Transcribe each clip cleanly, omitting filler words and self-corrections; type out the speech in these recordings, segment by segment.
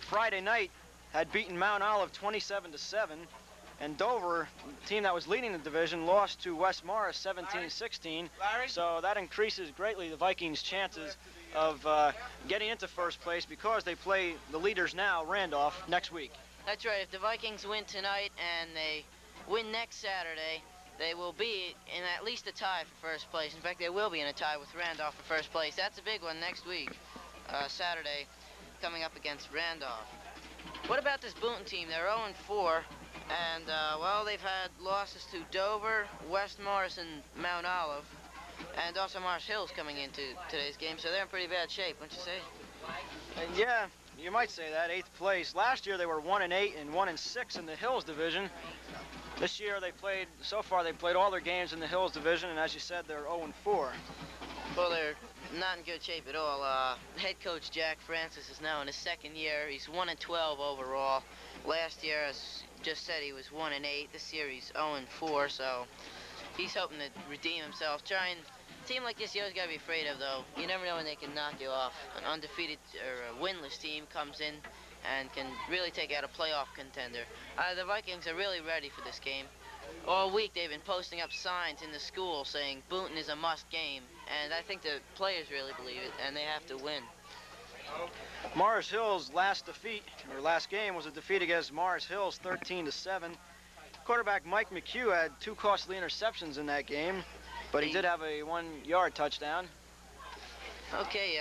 Friday night had beaten Mount Olive 27-7, and Dover, the team that was leading the division, lost to West Morris 17-16. So that increases greatly the Vikings' chances of getting into first place because they play the leaders now, Randolph, next week. That's right. If the Vikings win tonight and they win next Saturday, they will be in at least a tie for first place. In fact, they will be in a tie with Randolph for first place. That's a big one next week, Saturday, coming up against Randolph. What about this Boonton team? They're 0-4, and, well, they've had losses to Dover, West Morris, and Mount Olive, and also Mars Hill's coming into today's game, so they're in pretty bad shape, wouldn't you say? Yeah, you might say that, 8th place. Last year they were 1-8 and 1-6 in the Hills division. This year so far they played all their games in the Hills division, and as you said, they're 0-4. Well, they're not in good shape at all. Head coach Jack Francis is now in his second year. He's 1-12 overall. Last year, as just said, he was 1-8. This year he's 0-4, so he's hoping to redeem himself. A team like this you always got to be afraid of, though. You never know when they can knock you off. An undefeated or a winless team comes in and can really take out a playoff contender. The Vikings are really ready for this game. All week they've been posting up signs in the school saying Boonton is a must game, and I think the players really believe it, and they have to win. Mars Hill's last game was a defeat against Mars Hills 13-7. Quarterback Mike McHugh had 2 costly interceptions in that game, but he did have a 1-yard touchdown. Okay,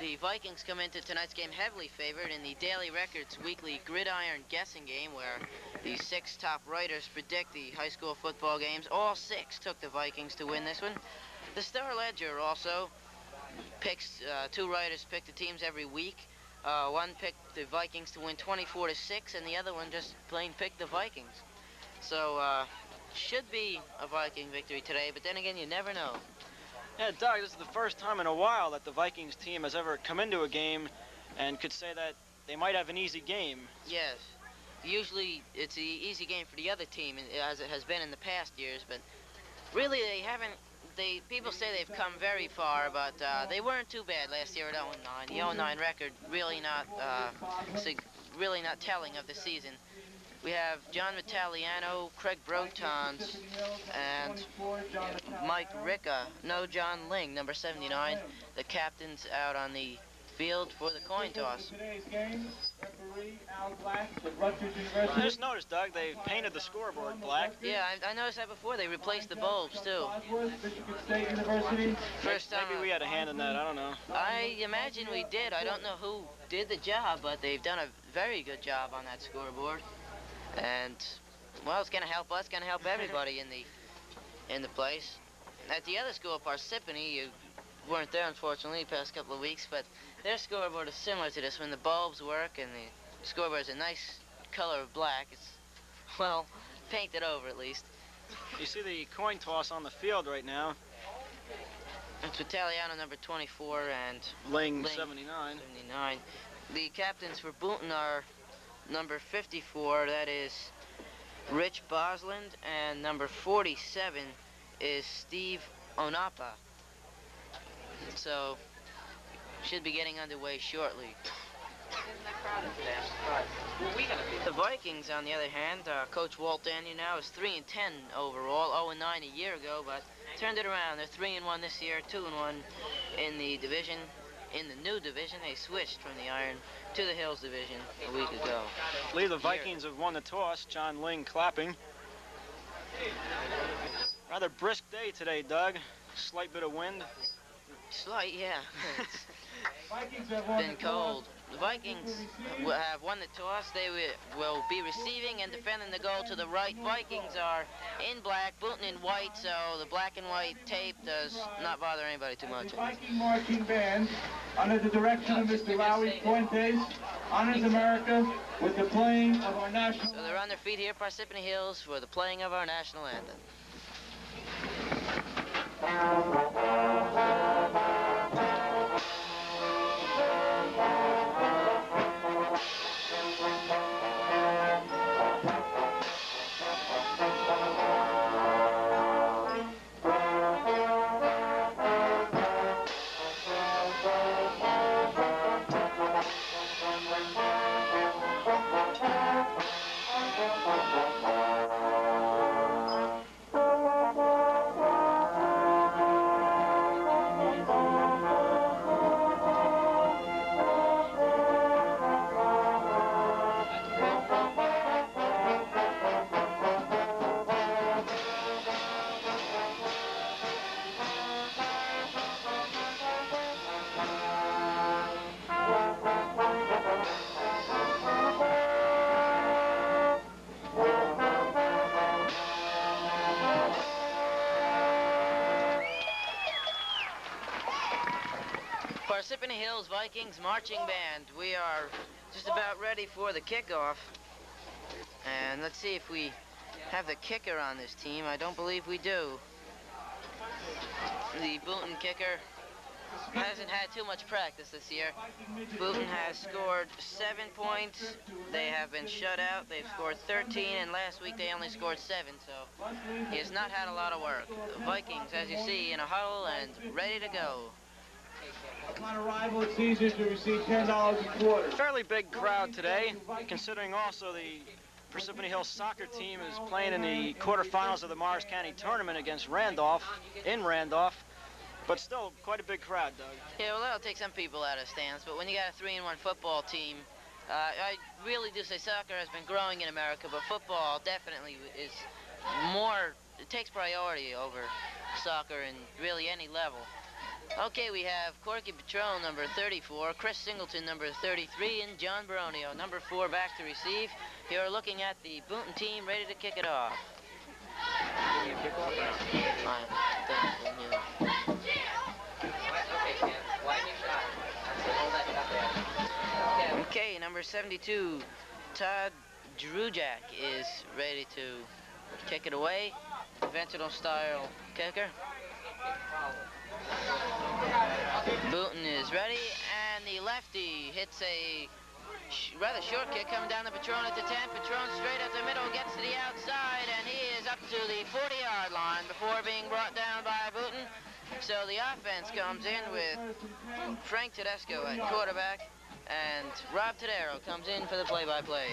the Vikings come into tonight's game heavily favored in the Daily Records weekly gridiron guessing game, where the 6 top writers predict the high school football games. All 6 took the Vikings to win this one. The Star Ledger also picks, 2 writers pick the teams every week. One picked the Vikings to win 24-6, and the other one just plain picked the Vikings. So, should be a Viking victory today, but then again, you never know. Yeah, Doug, this is the first time in a while that the Vikings team has ever come into a game and could say that they might have an easy game. Yes. Usually it's an easy game for the other team, as it has been in the past years, but really they haven't. People say they've come very far, but they weren't too bad last year at 0-9. The 0-9 record really not telling of the season. We have John Vitaliano, Craig Brotons, and Mike Ricca. No John Ling, number 79. The captain's out on the field for the coin toss. I just noticed, Doug, they painted the scoreboard black. Yeah, I noticed that before. They replaced the bulbs, too. First time. Maybe we had a hand in that, I don't know. I imagine we did. I don't know who did the job, but they've done a very good job on that scoreboard. And, well, it's going to help us, it's going to help everybody in the place. At the other school, Parsippany, you weren't there, unfortunately, the past couple of weeks, but their scoreboard is similar to this. When the bulbs work and the scoreboard is a nice color of black, it's, well, painted over at least. You see the coin toss on the field right now. It's Vitaliano, number 24, and Ling 79. The captains for Boonton are number 54, that is Rich Bosland, and number 47 is Steve Onapa. So, should be getting underway shortly. The Vikings, on the other hand, Coach Walt Daniel now is 3-10 overall, 0-9 a year ago, but turned it around. They're 3-1 this year, 2-1 in the division. In the new division, they switched from the Iron to the Hills division a week ago. I believe the Vikings have won the toss. John Ling clapping. Rather brisk day today, Doug. Slight bit of wind. Slight, yeah. It's been cold. The Vikings have won the toss. They will be receiving and defending the goal to the right. Vikings are in black, Boonton in white, so the black and white tape does not bother anybody too much. The Viking marching band, under the direction of Mr. Lowy Fuentes, honors America with the playing of our national anthem. So they're on their feet here, Parsippany Hills, for the playing of our national anthem. Parsippany Hills Vikings Marching Band. We are just about ready for the kickoff. And let's see if we have the kicker on this team. I don't believe we do. The Boonton kicker hasn't had too much practice this year. Boonton has scored 7 points. They have been shut out. They've scored 13, and last week they only scored 7, so he has not had a lot of work. The Vikings, as you see, in a huddle and ready to go. On arrival at Caesars to receive $10 a quarter. Fairly big crowd today, considering also the Parsippany Hills soccer team is playing in the quarterfinals of the Morris County tournament against Randolph, in Randolph. But still, quite a big crowd, Doug. Yeah, well, that'll take some people out of stands, but when you got a 3-in-1 football team, I really do say soccer has been growing in America, but football definitely is more, it takes priority over soccer in really any level. Okay, we have Corky Patron, number 34, Chris Singleton, number 33, and John Baronio, number 4, back to receive. You're looking at the Boonton team ready to kick it off. Okay, number 72, Todd Drujak is ready to kick it away. Conventional style kicker. Boonton is ready, and the lefty hits a rather short kick coming down the Patron at the 10. Patron straight up the middle, gets to the outside, and he is up to the 40-yard line before being brought down by Boonton. So the offense comes in with Frank Tedesco at quarterback, and Rob Tadero comes in for the play-by-play.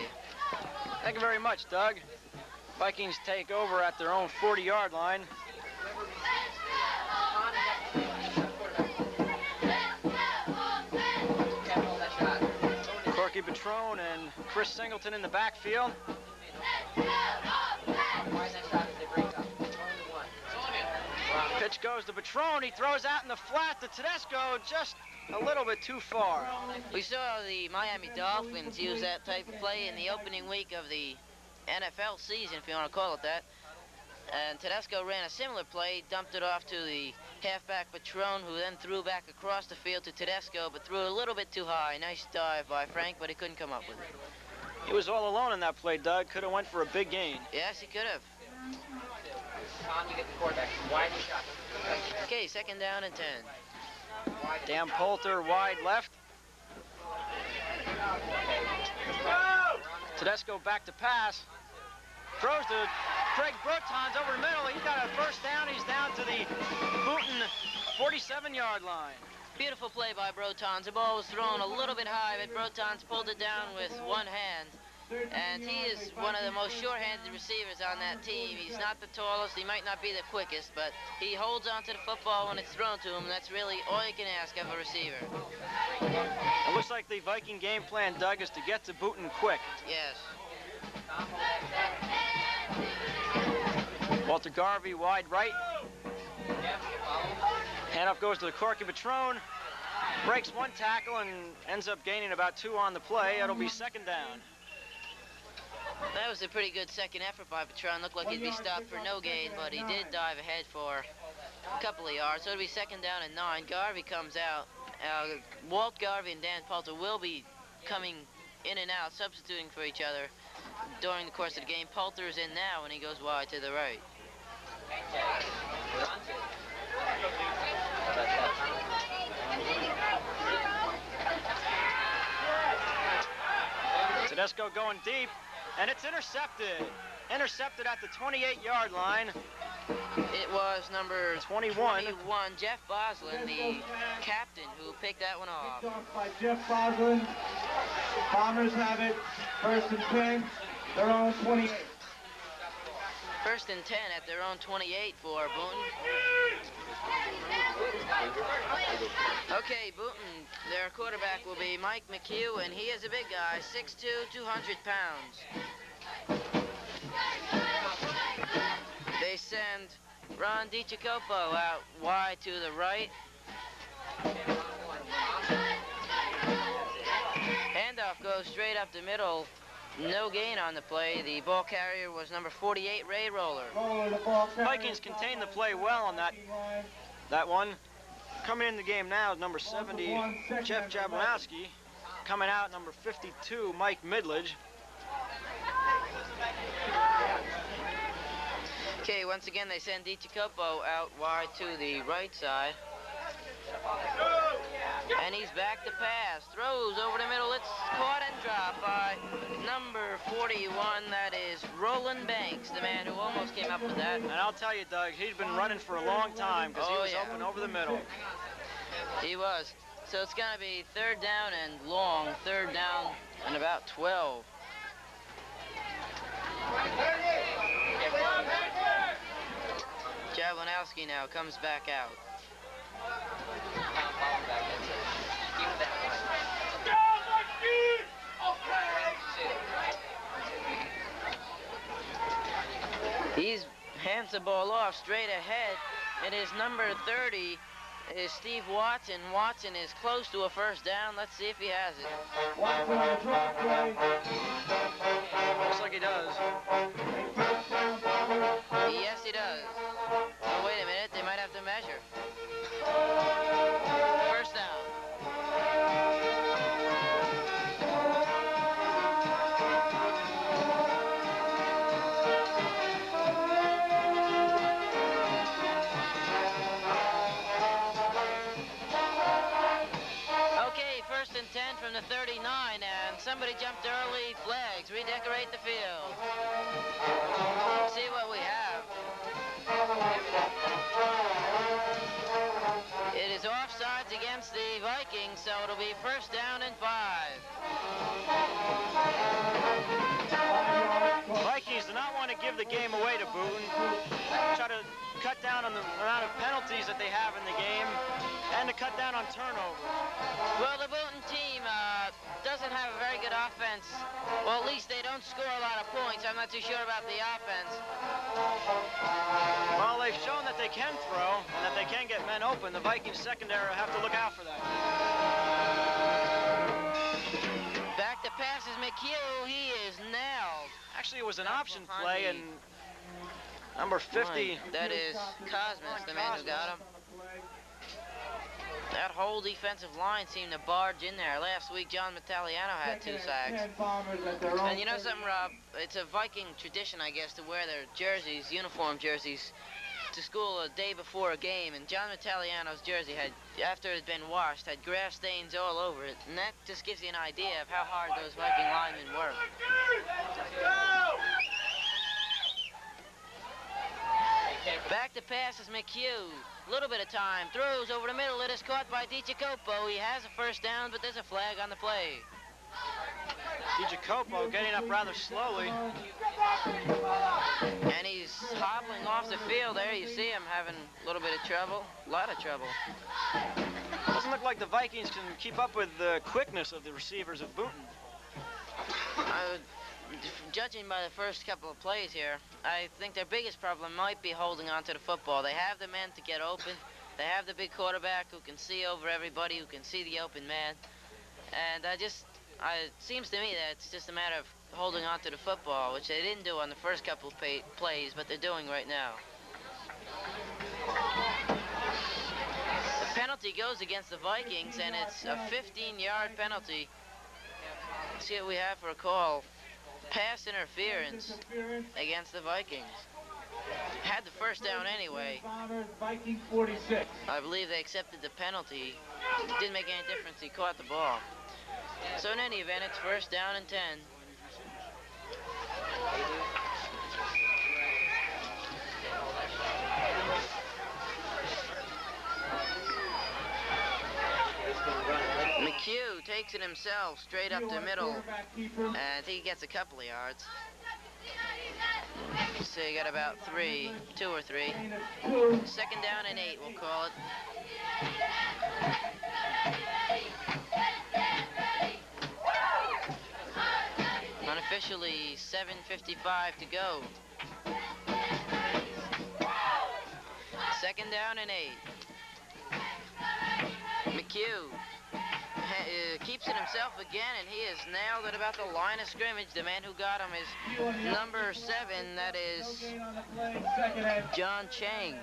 Thank you very much, Doug. Vikings take over at their own 40-yard line. Corky Patron and Chris Singleton in the backfield. Pitch goes to Patron. He throws out in the flat to Tedesco, just a little bit too far. We saw the Miami Dolphins use that type of play in the opening week of the NFL season, if you want to call it that. And Tedesco ran a similar play, dumped it off to the halfback Patron, who then threw back across the field to Tedesco, but threw a little bit too high. Nice dive by Frank, but he couldn't come up with it. He was all alone in that play, Doug. Could have went for a big gain. Yes, he could have. Okay, second down and 10. Dan Poulter wide left. Tedesco back to pass. Throws to Craig Brotons over the middle. He's got a first down. He's down to the Boonton 47-yard line. Beautiful play by Brotons. The ball was thrown a little bit high, but Brotons pulled it down with one hand. And he is one of the most sure-handed receivers on that team. He's not the tallest, he might not be the quickest, but he holds onto the football when it's thrown to him, and that's really all you can ask of a receiver. It looks like the Viking game plan, Doug, is to get to Boonton quick. Yes. Walter Garvey wide right. Handoff goes to the Corky Patron. Breaks one tackle and ends up gaining about 2 on the play. It'll be second down. That was a pretty good second effort by Patron. Looked like he'd be stopped for no gain, but he did dive ahead for a couple of yards. So it'll be second down and 9. Garvey comes out. Walt Garvey and Dan Poulter will be coming in and out, substituting for each other during the course of the game. Poulter is in now, and he goes wide to the right. Tedesco going deep. And it's intercepted. Intercepted at the 28-yard line. It was number 21, Jeff Boslin, the captain, who picked that one off. Picked off by Jeff Boslin. Bombers have it. First and 10, their own 28. First and 10 at their own 28 for Boonton. Okay, Boonton, their quarterback will be Mike McHugh, and he is a big guy, 6'2", 200 pounds. They send Ron DiCicopo out wide to the right. Handoff goes straight up the middle. No gain on the play. The ball carrier was number 48, Ray Roller. Vikings contained the play well on that one. Coming in the game now is number 70, Jeff Jablonowski. Coming out, number 52, Mike Midledge. Okay, once again, they send DiCicopo out wide to the right side. And he's back to pass. Throws over the middle. It's caught and dropped by number 41. That is Roland Banks, the man who almost came up with that. And I'll tell you, Doug, he's been running for a long time because he was open over the middle. He was. So it's going to be third down and long. Third down and about 12. Jablonowski now comes back out. He hands the ball off straight ahead. It is number 30, is Steve Watson. Watson is close to a first down. Let's see if he has it. Looks like he does. Yes, he does. Oh, wait a minute. They might have to measure. First down. Okay, first and 10 from the 39, and somebody jumped early. Flags. Redecorate the field. See what we have. It is offsides against the Vikings, so it'll be first down and 5. Vikings do not want to give the game away to Boonton. Try to cut down on the amount of penalties that they have in the game and to cut down on turnovers. Well, the Boonton team doesn't have a very good offense. Well, at least they don't score a lot of points. I'm not too sure about the offense. Well, they've shown that they can throw and that they can get men open. The Vikings secondary have to look out for that. Back to passes McHugh. He is nailed. Actually, it was an option play, and number 50. That is Cosmas, the man who got him. That whole defensive line seemed to barge in there. Last week, John Mataliano had 2 sacks. And you know something, Rob? It's a Viking tradition, I guess, to wear their jerseys, uniform jerseys, to school a day before a game. And John Mataliano's jersey had, after it had been washed, had grass stains all over it. And that just gives you an idea of how hard those Viking linemen work. Back to passes McHugh. A little bit of time. Throws over the middle. It is caught by DiCicopo. He has a first down, but there's a flag on the play. DiCicopo getting up rather slowly. And he's hobbling off the field there. You see him having a little bit of trouble. A lot of trouble. Doesn't look like the Vikings can keep up with the quickness of the receivers of Boonton. Judging by the first couple of plays here, I think their biggest problem might be holding on to the football. They have the men to get open. They have the big quarterback who can see over everybody, who can see the open man. And it seems to me that it's just a matter of holding on to the football, which they didn't do on the first couple of plays, but they're doing right now. The penalty goes against the Vikings, and it's a 15-yard penalty. Let's see what we have for a call. Pass interference against the Vikings. Had the first down anyway. Viking 46. I believe they accepted the penalty. It didn't make any difference. He caught the ball. So in any event, it's first down and 10. McHugh takes it himself straight up the middle, and I think he gets a couple of yards. So you got about 2 or 3. Second down and 8, we'll call it. Unofficially, 7:55 to go. Second down and 8. McHugh keeps it himself again, and he has nailed it about the line of scrimmage. The man who got him is number 7, that is John Chang.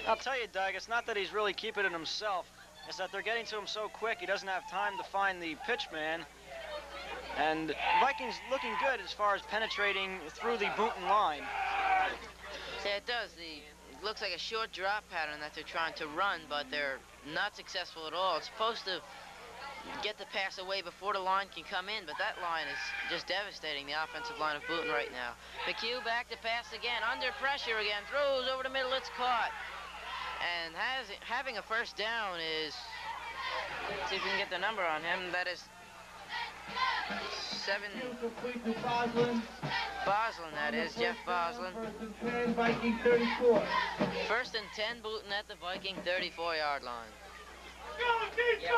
I'll tell you, Doug, it's not that he's really keeping it himself. It's that they're getting to him so quick, he doesn't have time to find the pitch man. And the Vikings looking good as far as penetrating through the Boonton line. Yeah, it does. It looks like a short drop pattern that they're trying to run, but they're not successful at all. It's supposed to get the pass away before the line can come in, but that line is just devastating the offensive line of Boonton right now. McHugh back to pass again, under pressure again, throws over the middle, it's caught. And having a first down is, let's see if we can get the number on him, that is 7. Boslin, that is, Jeff Boslin. Viking 34. First and 10, Boonton at the Viking 34-yard line. Go, defense!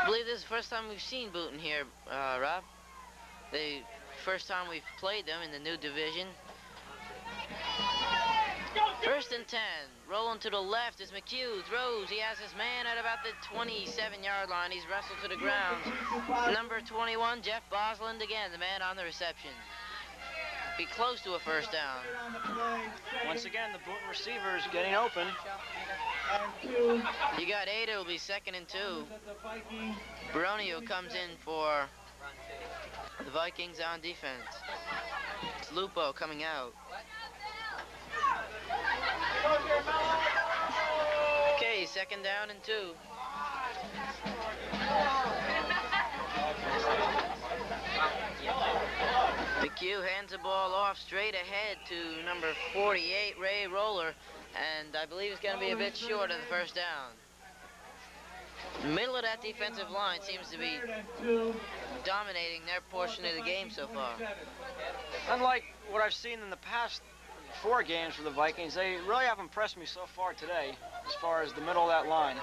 I believe this is the first time we've seen Boonton here, Rob. The first time we've played them in the new division. First and 10, rolling to the left is McHugh, throws, he has his man at about the 27-yard line, he's wrestled to the ground. Number 21, Jeff Bosland again, the man on the reception. Be close to a first down. Once again, the Boonton receivers getting open. You got 8, it'll be 2nd and 2. Baronio comes in for the Vikings on defense. It's Lupo coming out. Okay, 2nd down and 2. McHugh hands the ball off straight ahead to number 48, Ray Roller, and I believe it's going to be a bit short of the first down. The middle of that defensive line seems to be dominating their portion of the game so far. Unlike what I've seen in the past 4 games for the Vikings, they really have impressed me so far today as far as the middle of that line.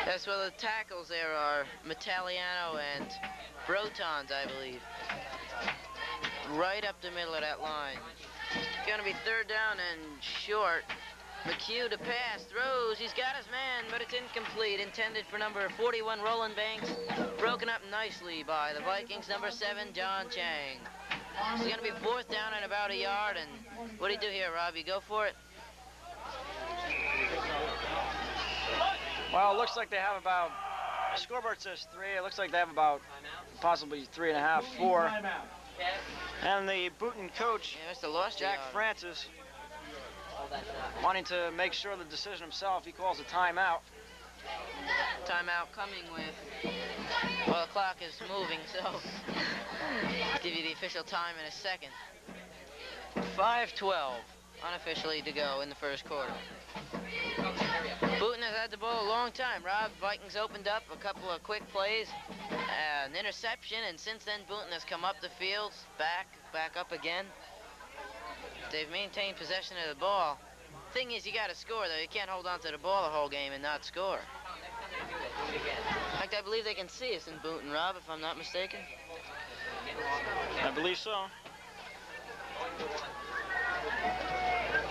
That's where the tackles there are Metaliano and Brotons, I believe. Right up the middle of that line. It's going to be 3rd down and short. McHugh to pass, throws, he's got his man, but it's incomplete. Intended for number 41, Roland Banks. Broken up nicely by the Vikings, number 7, John Chang. It's going to be 4th down and about a yard, and what do you do here, Rob? You go for it? Well, it looks like they have about, the scoreboard says 3, it looks like they have about possibly 3.5, 4. And the Boonton coach, Jack Francis, wanting to make sure of the decision himself, he calls a timeout. Timeout coming with, well, the clock is moving, so I'll give you the official time in a second. 5:12 unofficially to go in the first quarter. Boonton has had the ball a long time, Rob. Vikings opened up a couple of quick plays, an interception, and since then Boonton has come up the field, back up again. They've maintained possession of the ball. Thing is, you got to score, though. You can't hold on to the ball the whole game and not score. In fact, I believe they can see us in Boonton, Rob, if I'm not mistaken. I believe so.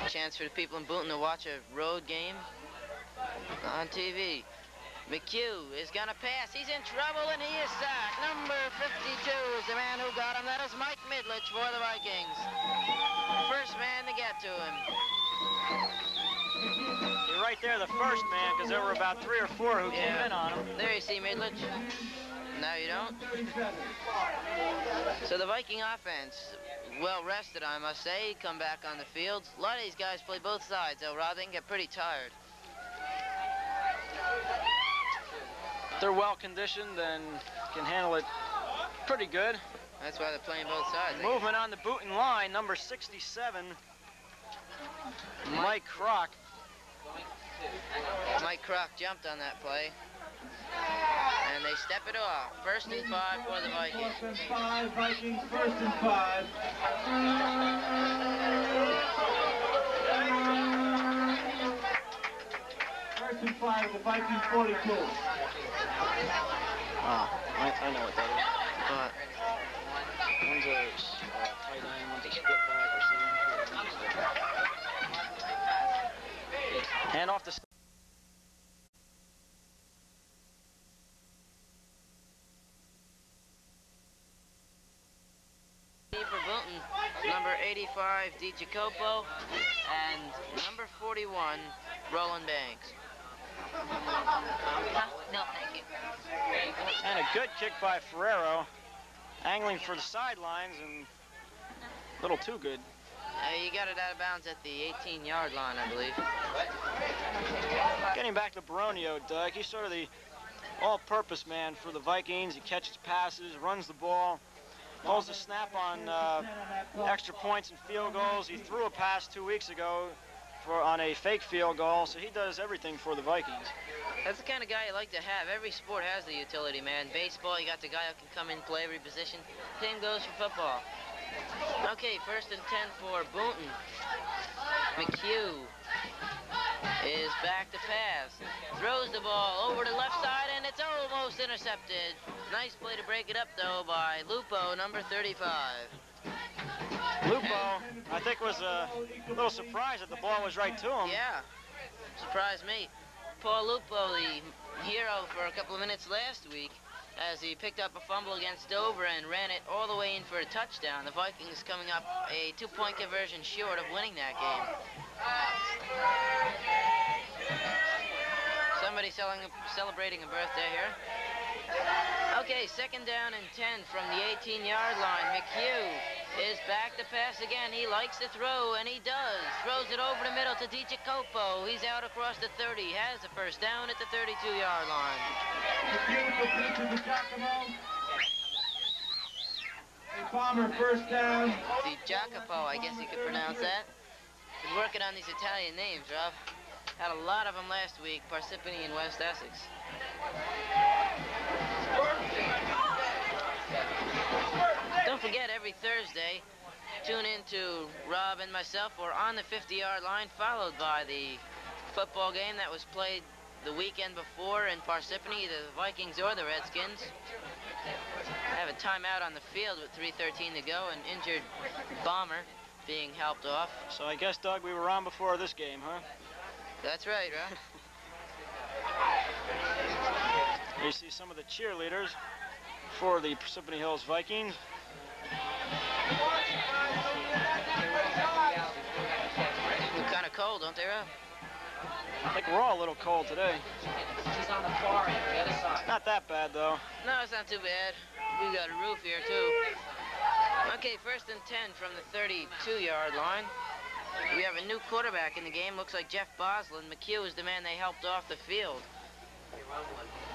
Chance for the people in Boonton to watch a road game on TV. McHugh is going to pass. He's in trouble, and he is sacked. Number 52 is the man who got him. That is Mike Midlich for the Vikings. First man to get to him. You're right there, the first man, because there were about 3 or 4 who came in on him. There you see Midlich. Now you don't. So the Viking offense, well rested, I must say, come back on the field. A lot of these guys play both sides, though, Rob. They can get pretty tired. They're well conditioned and can handle it pretty good. That's why they're playing both sides. Movement on the Boonton line, number 67, Mike Kroc. Mike Kroc jumped on that play. And they step it off. 1st and 5 for the Vikings. 1st and 5, Vikings, 1st and 5. 1st and 5, the Vikings 42. I know what that is. One's a tight end, one's a split back or something. Hand off the... For Boonton, number 85, DiGiacopo, and number 41, Roland Banks. No, thank you. And a good kick by Ferrero, angling for the sidelines and a little too good. You got it out of bounds at the 18-yard line, I believe. Getting back to Baronio, Doug, he's sort of the all-purpose man for the Vikings. He catches passes, runs the ball, holds the snap on extra points and field goals. He threw a pass 2 weeks ago on a fake field goal, so he does everything for the Vikings. That's the kind of guy you like to have. Every sport has the utility man. Baseball, you got the guy who can come in, play every position. Same goes for football. Okay, 1st and 10 for Boonton. McHugh is back to pass. Throws the ball over the left side, and it's almost intercepted. Nice play to break it up, though, by Lupo, number 35. Lupo, I think, was a little surprised that the ball was right to him. Yeah, surprised me. Paul Lupo, the hero for a couple of minutes last week, as he picked up a fumble against Dover and ran it all the way in for a touchdown. The Vikings coming up a 2-point conversion short of winning that game. Somebody celebrating a birthday here. Okay, 2nd down and 10 from the 18-yard line. McHugh is back to pass again. He likes to throw, and he does. Throws it over the middle to DiGiacopo. He's out across the 30. Has the 1st down at the 32-yard line. A bomber 1st down. DiGiacopo, I guess you could pronounce that. Been working on these Italian names, Rob. Had a lot of them last week, Parsippany and West Essex. Don't forget, every Thursday, tune in to Rob and myself. We're on the 50-yard line, followed by the football game that was played the weekend before in Parsippany, either the Vikings or the Redskins. Have a timeout on the field with 3:13 to go, an injured bomber being helped off. So I guess, Doug, we were on before this game, huh? That's right, Rob. You see some of the cheerleaders for the Parsippany Hills Vikings. Look kind of cold, don't they, Rob? I think we're all a little cold today. She's on the far end, the other side. Not that bad, though. No, it's not too bad. We got a roof here, too. Okay, 1st and 10 from the 32-yard line. We have a new quarterback in the game. Looks like Jeff Boslin. McHugh is the man they helped off the field.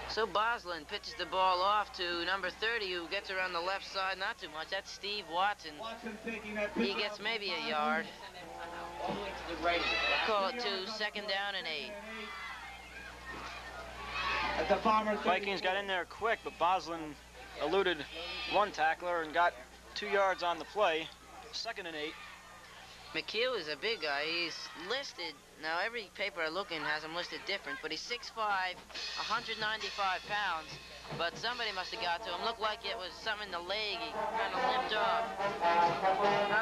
So Boslin pitches the ball off to number 30, who gets around the left side. Not too much. That's Steve Watson. He gets maybe a yard. Call it 2, 2nd down and 8. Vikings got in there quick, but Boslin eluded one tackler and got 2 yards on the play. 2nd and 8. McHugh is a big guy. He's listed, now every paper I look in has him listed different, but he's 6'5", 195 pounds. But somebody must have got to him. Looked like it was something in the leg. He kind of limped off.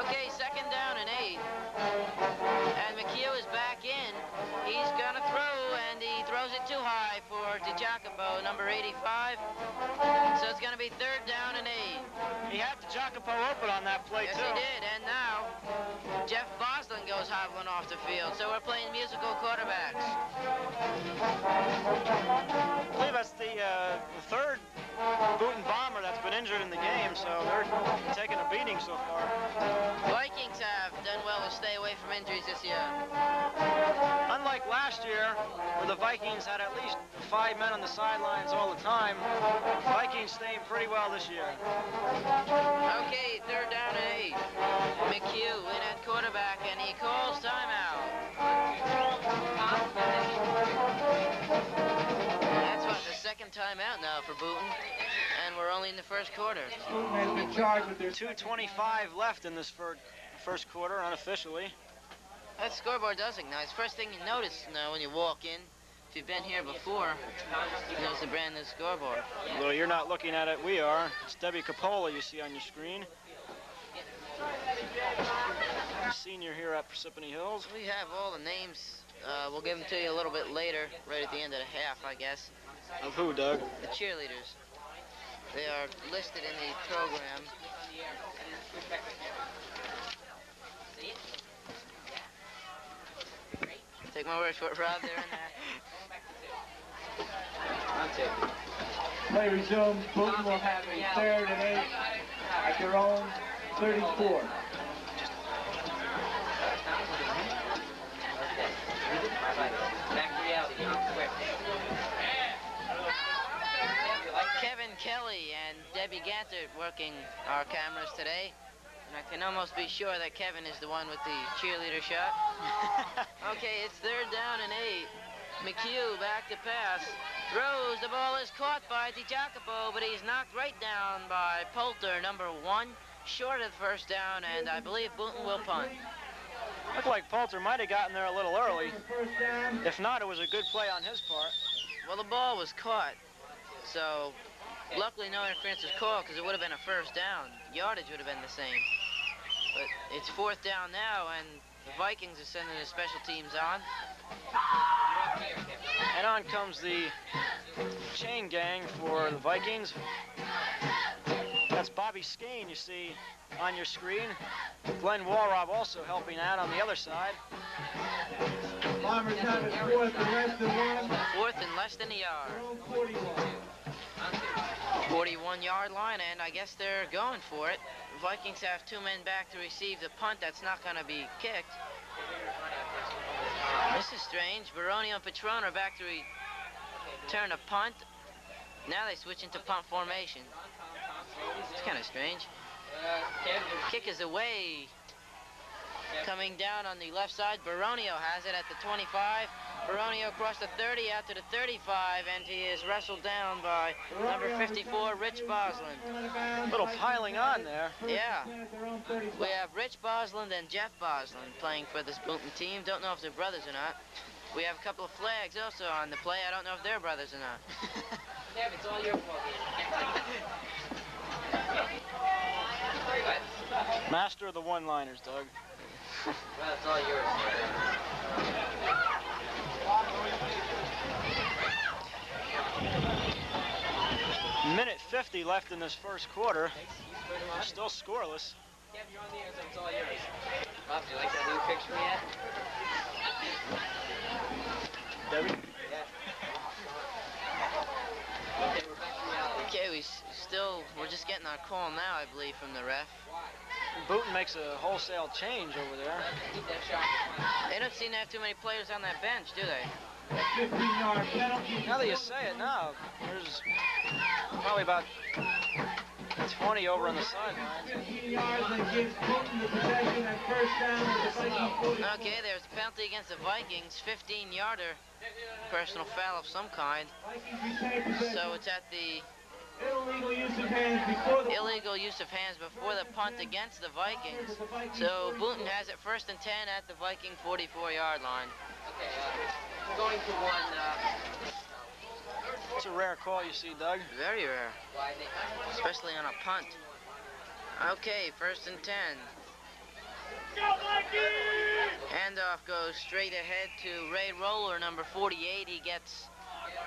Okay, 2nd down and 8. And McHugh is back in. He's going to throw, and he throws it too high for DiGiacopo, number 85. So it's going to be 3rd down and 8. He had DiGiacopo open on that play, yes, too. Yes, he did. And now Jeff Boslin goes hobbling off the field. So we're playing musical quarterbacks. I believe that's the third Boonton bomber that's been injured in the game, so they're taking a beating so far. Vikings have done well to stay away from injuries this year. Unlike unlike last year, where the Vikings had at least 5 men on the sidelines all the time, Vikings staying pretty well this year. Okay, 3rd down and 8. McHugh in at quarterback, and he calls timeout. That's what, the 2nd timeout now for Boonton, and we're only in the 1st quarter. Boonton has been charged with their 2:25 left in this first quarter, unofficially. That scoreboard does look nice. First thing you notice now when you walk in, if you've been here before, you notice the brand new scoreboard. Well, you're not looking at it, we are. It's Debbie Capola you see on your screen. Senior here at Parsippany Hills. We have all the names. We'll give them to you a little bit later, right at the end of the half, I guess. Of who, Doug? The cheerleaders. They are listed in the program. Take my word for it, Rob. They're in there. play resumes. Boonton will have a 3rd and 8 at their own 34. Kevin Kelly and Debbie Gantert working our cameras today. And I can almost be sure that Kevin is the one with the cheerleader shot. Okay, it's 3rd down and 8. McHugh back to pass. Throws. The ball is caught by DiJacopo, but he's knocked right down by Poulter, number 1. Short of the 1st down, and I believe Boonton will punt. Looked like Poulter might have gotten there a little early. If not, it was a good play on his part. Well, the ball was caught, so luckily no interference was called because it would have been a 1st down. Yardage would have been the same. But it's 4th down now, and the Vikings are sending the special teams on. And on comes the chain gang for the Vikings. That's Bobby Skane you see on your screen. Glenn Walrob also helping out on the other side. Bombers have it 4th and less than 1. 4th and less than a yard. 41-yard line, and I guess they're going for it. The Vikings have 2 men back to receive the punt that's not going to be kicked. This is strange. Baroni and Patron are back to return a punt. Now they switch into punt formation. It's kind of strange. Kick is away. Coming down on the left side, Baronio has it at the 25. Baronio across the 30 out to the 35, and he is wrestled down by number 54, Rich Bosland. A little piling on there. Yeah. We have Rich Bosland and Jeff Bosland playing for this Boonton team. Don't know if they're brothers or not. We have a couple of flags also on the play. I don't know if they're brothers or not. Deb, it's all your fault. Master of the one-liners, Doug. Well, it's all yours. Minute 50 left in this first quarter. Still scoreless. Deb, you're on the air, so it's all yours. Bob, do you like that new picture we had? Debbie? Yeah. Okay, we're back to reality. Okay, we're just getting our call now, I believe, from the ref. Boonton makes a wholesale change over there. They don't seem to have too many players on that bench, do they? 15-yard penalty. Now that you say it now, there's probably about 20 over on the sidelines. 15 yards and gives Boonton the possession and 1st down with the Vikings 44. Okay, there's a penalty against the Vikings, 15-yarder, personal foul of some kind. Vikings retain possession. So it's at the Illegal use of hands before the punt against the Vikings. So Boonton has it 1st and 10 at the Viking 44-yard line. Okay, going to one. It's a rare call you see, Doug. Very rare, especially on a punt. Okay, 1st and 10. Handoff goes straight ahead to Ray Roller, number 48. He gets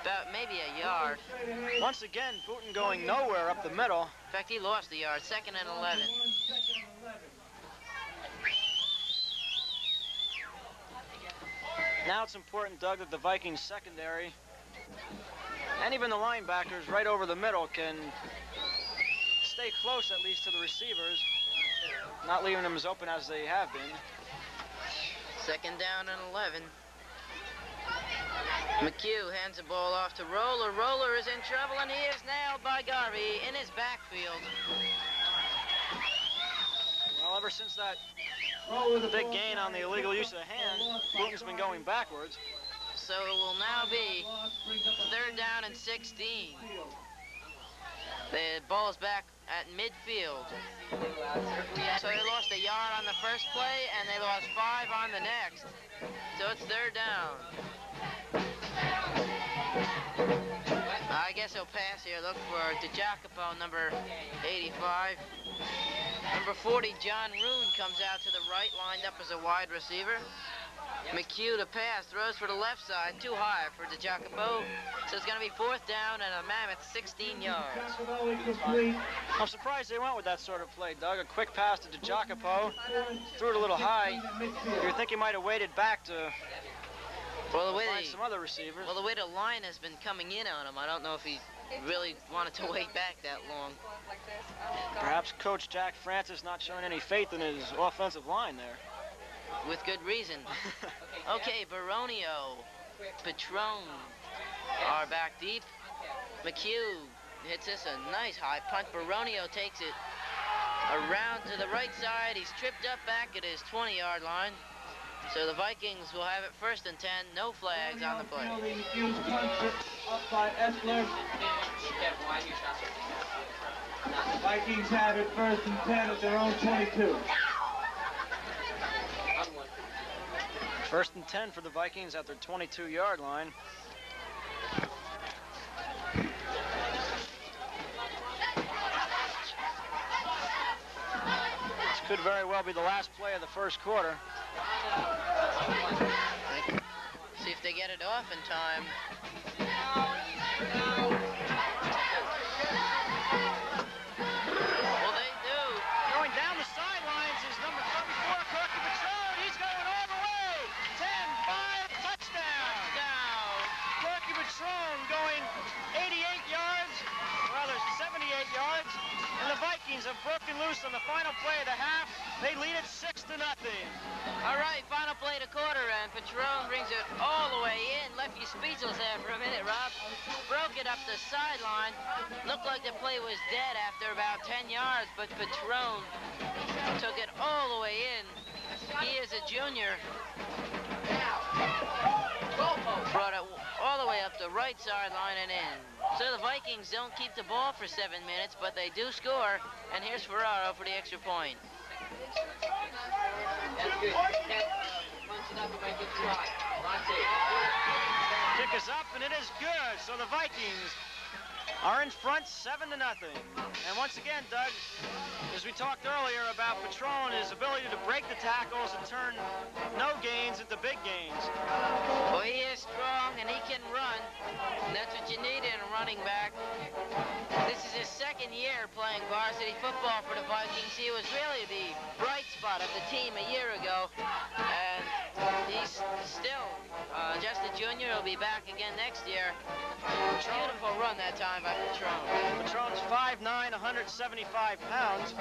about maybe a yard. Once again, Boonton going nowhere up the middle. In fact, he lost the yard. 2nd and 11. Now it's important, Doug, that the Vikings secondary and even the linebackers right over the middle can stay close at least to the receivers, not leaving them as open as they have been. 2nd down and 11. McHugh hands the ball off to Roller. Roller is in trouble, and he is nailed by Garvey in his backfield. Well, ever since that big gain on the illegal use of the hand, Boonton's been going backwards. So it will now be 3rd down and 16. The ball's back at midfield. So they lost a yard on the first play, and they lost 5 on the next. So it's 3rd down. I guess he'll pass here. Look for DeJacopo, number 85. Number 40, John Roon, comes out to the right, lined up as a wide receiver. McHugh to pass, throws for the left side, too high for DeJacopo. So it's going to be 4th down and a mammoth 16 yards. I'm surprised they went with that sort of play, Doug. A quick pass to DeJacopo, threw it a little high. You think he might have waited back to find some other receivers. Well, the way the line has been coming in on him, I don't know if he really wanted to wait back that long. Perhaps Coach Jack Francis not showing any faith in his offensive line there. With good reason. Okay, Baronio, Patron are back deep. McHugh hits this a nice high punt. Baronio takes it around to the right side. He's tripped up back at his 20-yard line. So the Vikings will have it 1st and 10. No flags on the play. Up by Essler. Vikings have it 1st and 10 at their own 22. 1st and 10 for the Vikings at their 22-yard line. This could very well be the last play of the first quarter. See if they get it off in time. Well, they do. Going down the sidelines is number 34, Corky Patron. He's going all the way. 10-5, touchdown. Corky Patron going 88 yards, rather 78 yards. And the Vikings have broken loose on the final play of the half. They lead it 6-0. All right, final play to quarter, and Patron brings it all the way in. Left you speechless there for a minute, Rob. Broke it up the sideline. Looked like the play was dead after about 10 yards, but Patron took it all the way in. He is a junior. Brought it all the way up the right sideline and in. So the Vikings don't keep the ball for 7 minutes, but they do score. And here's Ferraro for the extra point. Kick is up, and it is good. So the Vikings are in front 7-0. And once again, Doug, as we talked earlier about Patron, his ability to break the tackles and turn no gains into big gains. Well, he is strong and he can run. And that's what you need in a running back. This is his 2nd year playing varsity football for the Vikings. He was really the bright spot of the team a year ago. And he's still just a junior. He'll be back again next year. Beautiful run that time by Patron. Patron's 5'9", 175 pounds.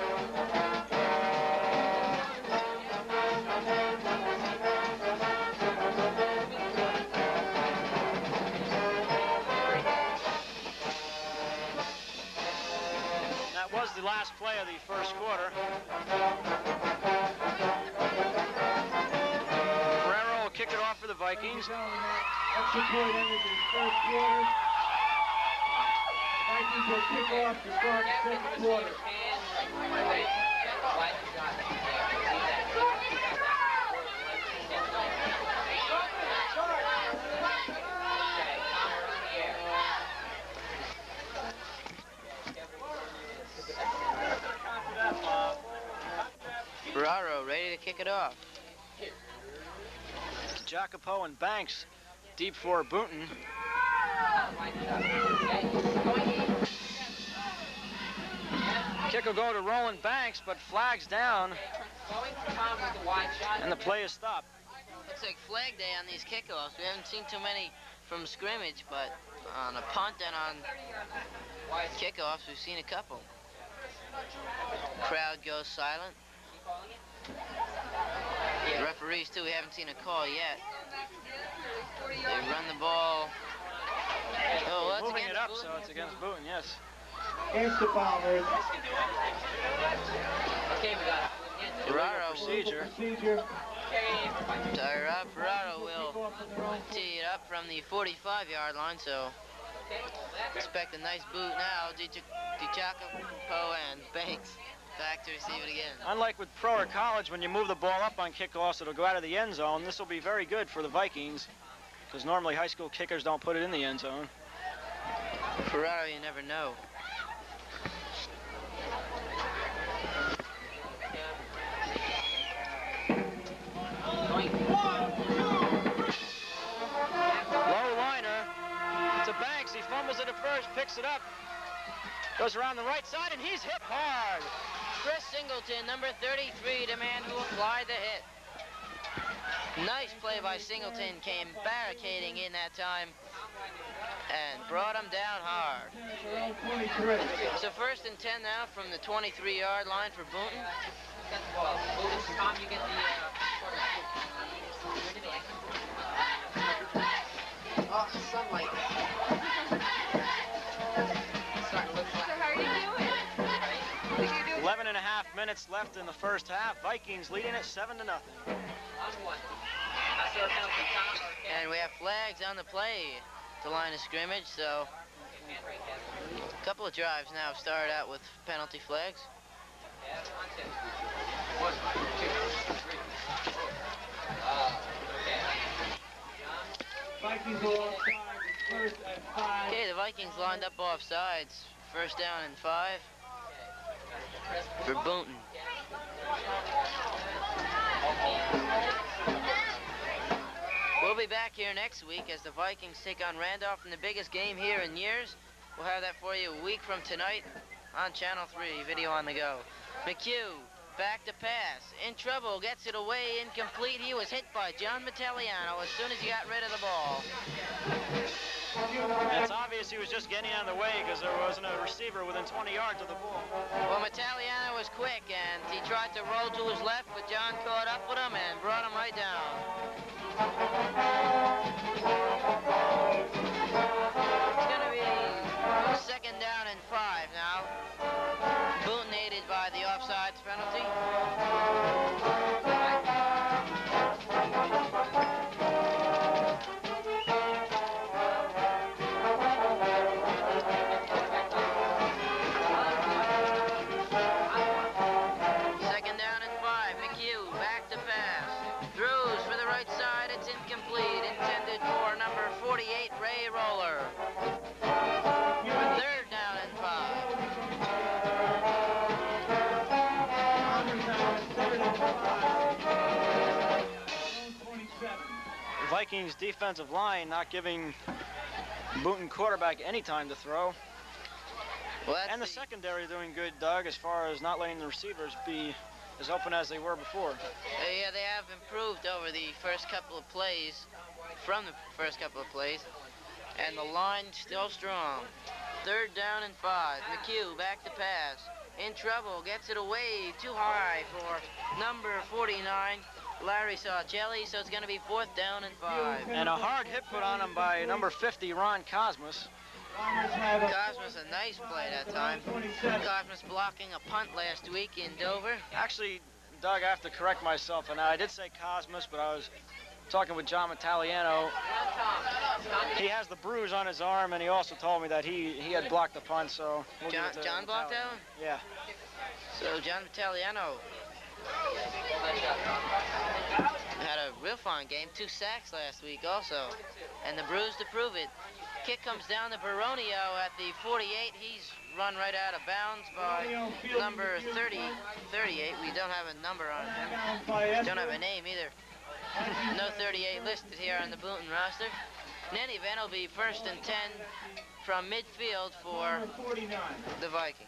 That was the last play of the first quarter. Ferrero will kick it off for the Vikings. Extra point ended in the 3rd quarter. Vikings will kick off to start the 2nd quarter. Ferraro ready to kick it off. Jacopo and Banks deep for Boonton. Kick will go to Roland Banks, but flags down, and the play is stopped. Looks like flag day on these kickoffs. We haven't seen too many from scrimmage, but on a punt and on kickoffs, we've seen a couple. Crowd goes silent. The referee referees, too. We haven't seen a call yet. They run the ball. Oh, well, moving it up, Boonton. so it's against Boonton, yes. Against the Bombers. Okay, we got it. Ferraro Procedure. Ferraro will tee it up from the 45-yard line, so expect a nice boot now. DiGiacomo and Banks back to receive it again. Unlike with pro or college, when you move the ball up on kickoffs, it'll go out of the end zone. This will be very good for the Vikings, because normally high school kickers don't put it in the end zone. Ferraro, you never know. Low liner to Banks. He fumbles it at first, picks it up, goes around the right side, and he's hit hard. Chris Singleton, number 33, the man who applied the hit. Nice play by Singleton, came barricading in that time and brought him down hard. So 1st and 10 now from the 23-yard line for Boonton. Tom, you get the oh, sunlight. So how are you doing? 11 and a half minutes left in the first half. Vikings leading it 7-0. And we have flags on the play to line of scrimmage, so a couple of drives now started out with penalty flags. Vikings are offside, 1st and 5. Okay, the Vikings lined up off sides. 1st down and 5 for Boonton. We'll be back here next week as the Vikings take on Randolph in the biggest game here in years. We'll have that for you a week from tonight on Channel 3, video on the go. McHugh, back to pass, in trouble, gets it away, incomplete. He was hit by John Metalliano as soon as he got rid of the ball. It's obvious he was just getting out of the way because there wasn't a receiver within 20 yards of the ball. Well, Metalliano was quick, and he tried to roll to his left, but John caught up with him and brought him right down. It's going to be 2nd down and 5 now. Boonton aided by the offsides penalty. Vikings defensive line not giving Boonton quarterback any time to throw. Well, and the secondary doing good, Doug, as far as not letting the receivers be as open as they were before. Yeah, they have improved over the first couple of plays, and the line still strong. 3rd down and 5. McHugh back to pass. In trouble, gets it away too high for number 49. Larry Sarcelli, so it's going to be 4th down and 5. And a hard hit put on him by number 50, Ron Cosmos. Cosmos, a nice play that time. Cosmos blocking a punt last week in Dover. Actually, Doug, I have to correct myself, and I did say Cosmos, but I was talking with John Metalliano. He has the bruise on his arm, and he also told me that he had blocked the punt, so we'll John blocked that one? Yeah. So John Metalliano had a real fine game, 2 sacks last week also, and the bruise to prove it. Kick comes down to Baronio at the 48. He's run right out of bounds by number 38. We don't have a number on him. Don't have a name either. No 38 listed here on the Boonton roster. In any event, it'll be 1st and 10 from midfield for the Vikings.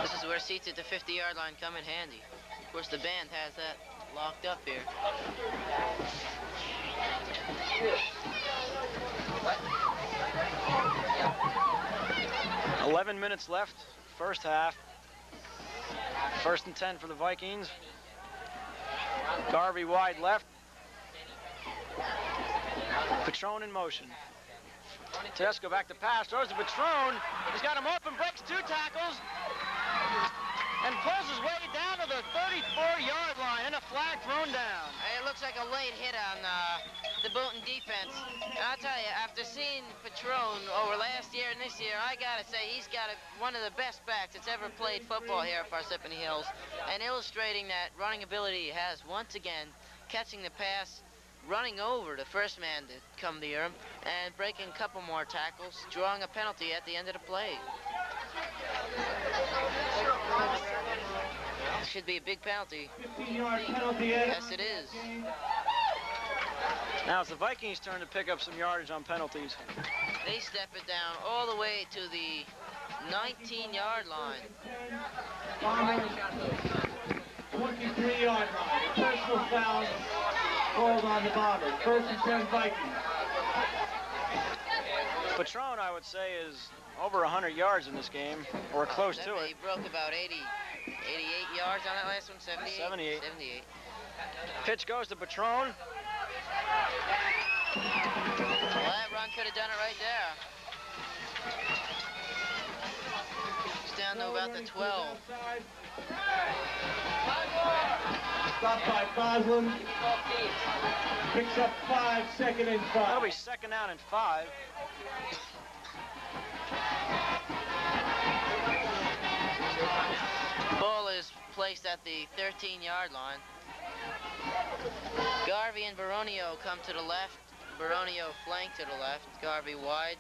This is where seats at the 50-yard line come in handy. Of course, the band has that locked up here. 11 minutes left, first half. 1st and 10 for the Vikings. Garvey wide left. Patron in motion. Tedesco back to pass, throws to Patron. He's got him open, breaks 2 tackles, and pulls his way down to the 34-yard line, and a flag thrown down. It looks like a late hit on the Boonton defense. And I'll tell you, after seeing Patron over last year and this year, I gotta say he's got one of the best backs that's ever played football here at Parsippany Hills, and illustrating that running ability he has once again, catching the pass, running over the first man to come near him, and breaking a couple more tackles, drawing a penalty at the end of the play. Should be a big penalty. 15-yard penalty. Yes, it is. Now it's the Vikings' turn to pick up some yardage on penalties. They step it down all the way to the 19-yard line. 23-yard line. Personal foul called on the bottom. 1st and 10 Vikings. Patron, I would say, is over 100 yards in this game, or close to it. He broke about 88 yards on that last one, 78? 78. 78. Pitch goes to Patron. Well, that run could have done it right there. It's down to about the 12. Stopped by Boslin. Picks up 5, 2nd and 5. That'll be 2nd down and 5. Ball is placed at the 13-yard line. Garvey and Baronio come to the left. Baronio flank to the left. Garvey wide.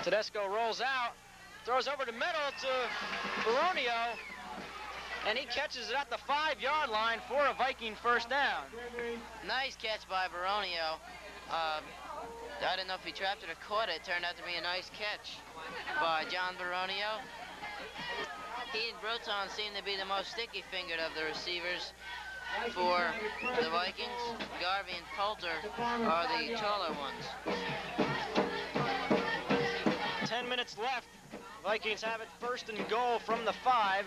Tedesco rolls out, throws over the middle to Baronio, and he catches it at the 5-yard line for a Viking 1st down. Nice catch by Baronio. I don't know if he trapped it or caught it. It turned out to be a nice catch by John Baronio. He and Broton seem to be the most sticky-fingered of the receivers for the Vikings. Garvey and Poulter are the taller ones. 10 minutes left. Vikings have it 1st and goal from the 5.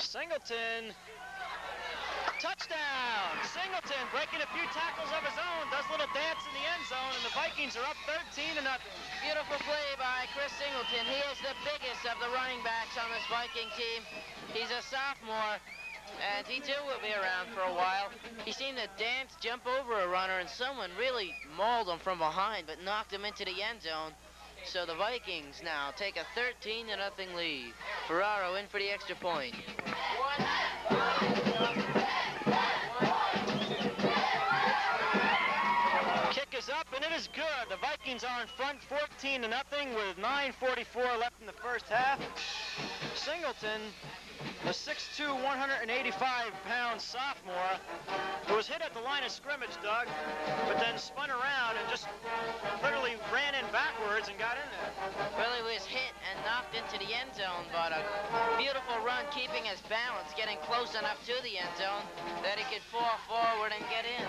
Singleton, touchdown! Singleton breaking a few tackles of his own, does a little dance in the end zone, and the Vikings are up 13-0. Beautiful play by Chris Singleton. He is the biggest of the running backs on this Viking team. He's a sophomore, and he too will be around for a while. He seemed to dance, jump over a runner, and someone really mauled him from behind, but knocked him into the end zone. So the Vikings now take a 13-0 lead. Ferraro in for the extra point. Kick is up, and it is good. The Vikings are in front 14-0 with 9:44 left in the 1st half. Singleton, a 6'2", 185-pound sophomore, who was hit at the line of scrimmage, Doug, but then spun around and just literally ran in backwards and got in there. Well, he was hit and knocked into the end zone, but a beautiful run, keeping his balance, getting close enough to the end zone that he could fall forward and get in.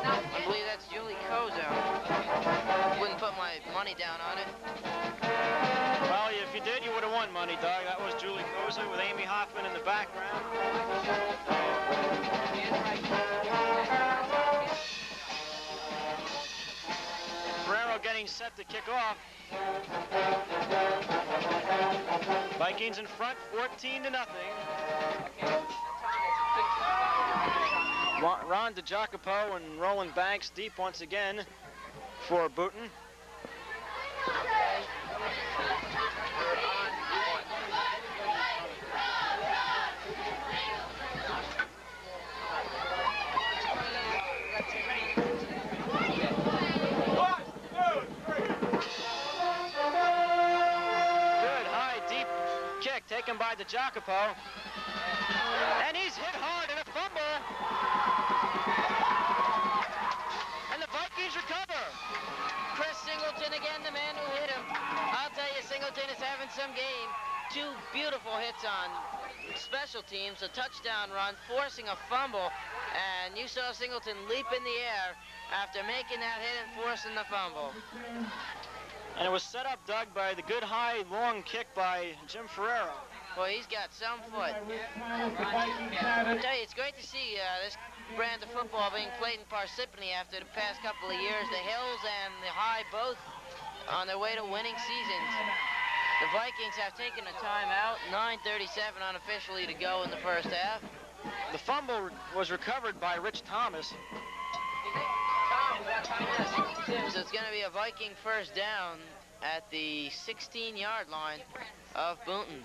I believe that's Julie Kozo. Wouldn't put my money down on it. Well, if you did, you would have won money, Doug. That was Julie Koza with Amy Hoffman in the background. Ferraro getting set to kick off. Vikings in front, 14-0. Ron DiGiacopo and Roland Banks deep once again for Boonton. Taken by DiGiacopo, and he's hit hard in a fumble, and the Vikings recover. Chris Singleton again, the man who hit him. I'll tell you, Singleton is having some game. 2 beautiful hits on special teams, a touchdown run, forcing a fumble, and you saw Singleton leap in the air after making that hit and forcing the fumble. And it was set up, Doug, by the good high long kick by Jim Ferrero. Well, he's got some foot. I tell you, it's great to see this brand of football being played in Parsippany after the past couple of years. The Hills and the High both on their way to winning seasons. The Vikings have taken a timeout, 9:37 unofficially to go in the first half. The fumble was recovered by Rich Thomas. So it's going to be a Viking first down at the 16-yard line of Boonton.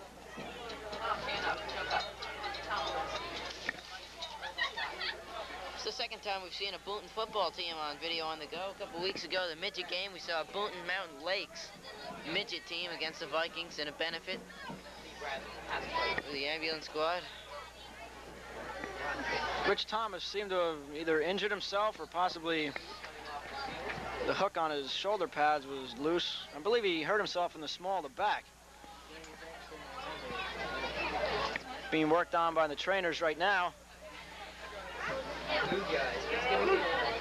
It's the second time we've seen a Boonton football team on video on the go. A couple weeks ago, the midget game, we saw Boonton Mountain Lakes midget team against the Vikings in a benefit for the ambulance squad. Rich Thomas seemed to have either injured himself or possibly the hook on his shoulder pads was loose. I believe he hurt himself in the small of the back. Being worked on by the trainers right now.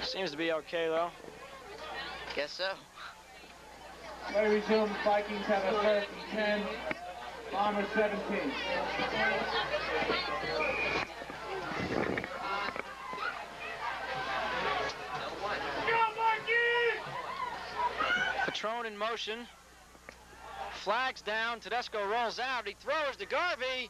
Seems to be okay, though. Guess so. Play resumed. Vikings have a 3rd and 10. Bombers 17. Patron in motion. Flags down. Tedesco rolls out. He throws to Garvey.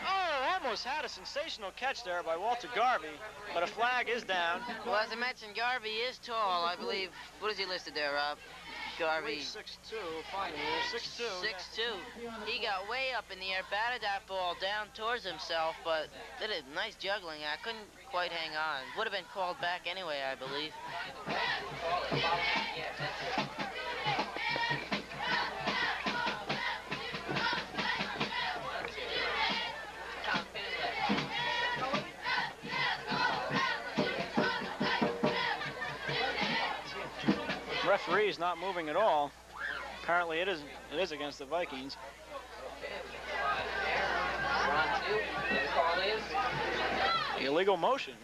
Oh, almost had a sensational catch there by Walter Garvey, but a flag is down. Well, as I mentioned, Garvey is tall, I believe. What is he listed there, Rob? Garvey. 6'2", finally. 6'2". 6'2". He got way up in the air, batted that ball down towards himself, but did a nice juggling act. Couldn't quite hang on. Would have been called back anyway, I believe. Referee's not moving at all. Apparently it is against the Vikings. Illegal motion.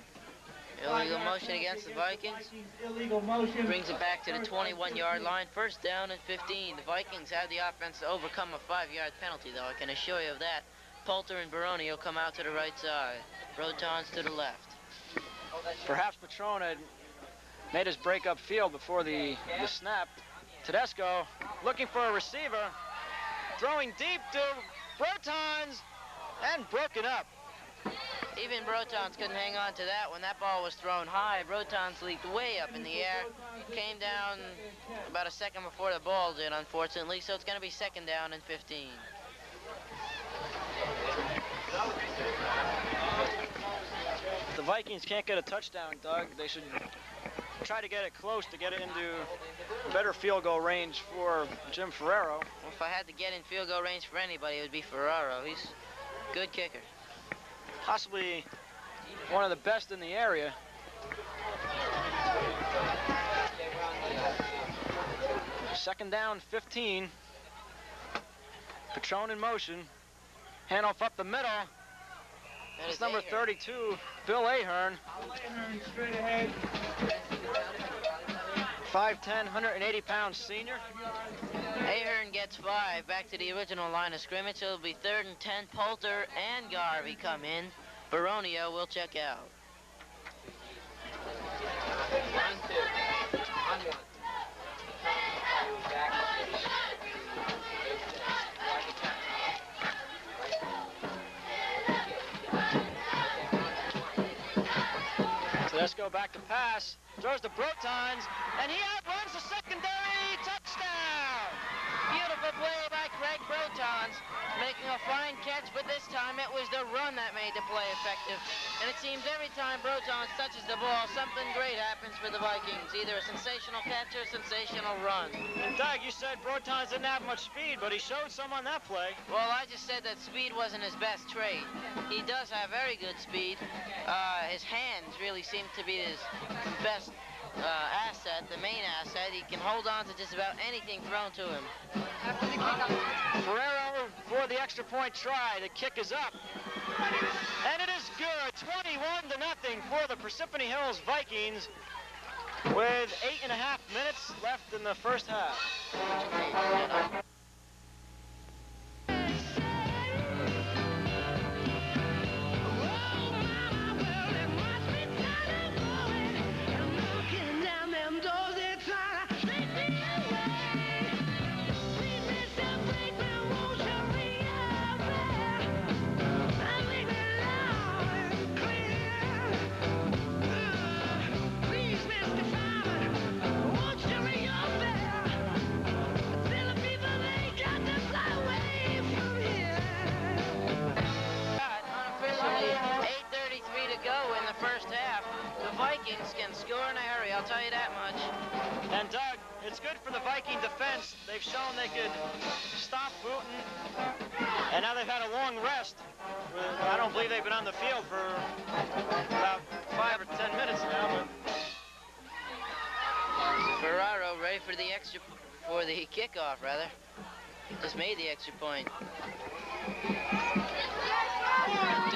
Illegal motion against the Vikings. Illegal motion. Brings it back to the 21-yard line. First down and 15. The Vikings have the offense to overcome a 5-yard penalty, though. I can assure you of that. Poulter and Baroni will come out to the right side. Brotons to the left. Perhaps Patron had made his break up field before the snap. Tedesco looking for a receiver. Throwing deep to Brotons and broken up. Even Brotons couldn't hang on to that when that ball was thrown high. Brotons leaped way up in the air. Came down about a second before the ball did, unfortunately. So it's going to be 2nd down and 15. The Vikings can't get a touchdown, Doug. They should try to get it close to get it into better field goal range for Jim Ferrero. Well, if I had to get in field goal range for anybody, it would be Ferrero. He's a good kicker. Possibly one of the best in the area. Second down, 15. Patron in motion. Handoff up the middle. It's number 32, Bill Ahern. Ahern straight ahead. 5'10", 180-pound senior. Ahern gets 5 back to the original line of scrimmage. So it'll be 3rd and 10. Poulter and Garvey come in. Baronio will check out. Tedesco back to pass. Throws to Brotons, and he outruns the secondary. Touchdown! Beautiful play by Craig Brotons, making a fine catch, but this time it was the run that made the play effective. And it seems every time Brotons touches the ball, something great happens for the Vikings. Either a sensational catch or a sensational run. And Doug, you said Brotons didn't have much speed, but he showed some on that play. Well, I just said that speed wasn't his best trait. He does have very good speed. His hands really seem to be his best asset, the main asset. He can hold on to just about anything thrown to him. Ferrero for the extra point try. The kick is up. And it is good. 21-0 for the Parsippany Hills Vikings with 8.5 minutes left in the first half. Can score in a hurry, I'll tell you that much. And Doug, it's good for the Viking defense. They've shown they could stop Boonton, and now they've had a long rest. I don't believe they've been on the field for about 5 or 10 minutes now. Ferraro ready for the kickoff, rather. Just made the extra point.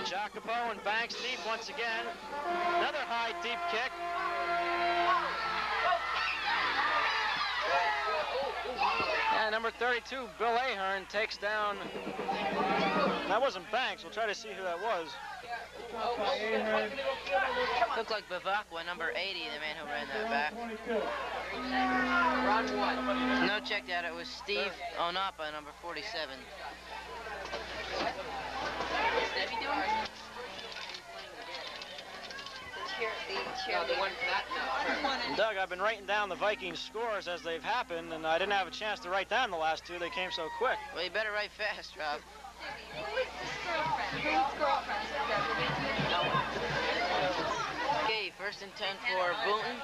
Jacopo and Banks deep once again. Another high, deep kick. And number 32, Bill Ahern, takes down. That wasn't Banks. We'll try to see who that was. Looked like Bavakwa, number 80, the man who ran that back. No, check that. It was Steve Onapa, number 47. Doug, I've been writing down the Vikings scores as they've happened, and I didn't have a chance to write down the last two. They came so quick. Well, you better write fast, Rob. Okay, 1st and 10 for Boonton.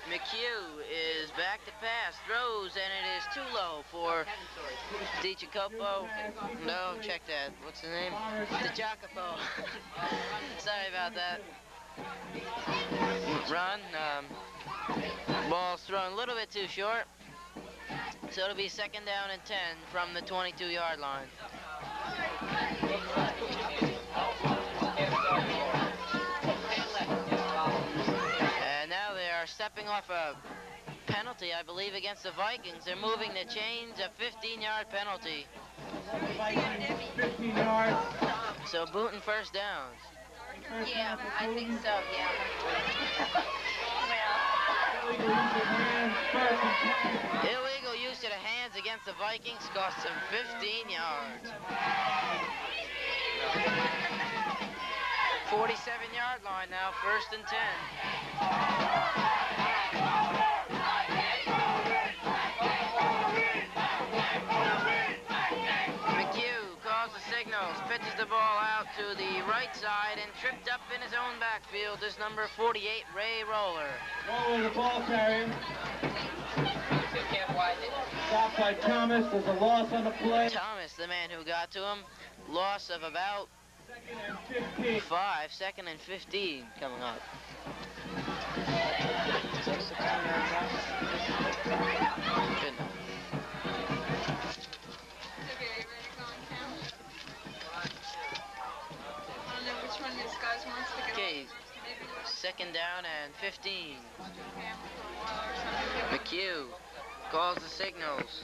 McHugh is back to pass, throws, and it is too low for DiGiacopo. No, check that. What's the name? DiGiacopo. Sorry about that. Run. Ball's thrown a little bit too short. So it'll be 2nd down and 10 from the 22-yard line. Stepping off a penalty, I believe, against the Vikings. They're moving the chains, a 15-yard penalty. 15 yards. So Boonton 1st downs. Yeah, I think so, yeah. Illegal use of the hands against the Vikings cost them 15 yards. 47-yard line now, 1st and 10. McHugh calls the signals, pitches the ball out to the right side and tripped up in his own backfield is number 48, Ray Roller. Roller, the ball carrier. Stopped by Thomas. There's a loss on the play. Thomas, the man who got to him. Loss of about 5, 2nd and 15 coming up. Good. Okay, 2nd down and 15. McHugh calls the signals.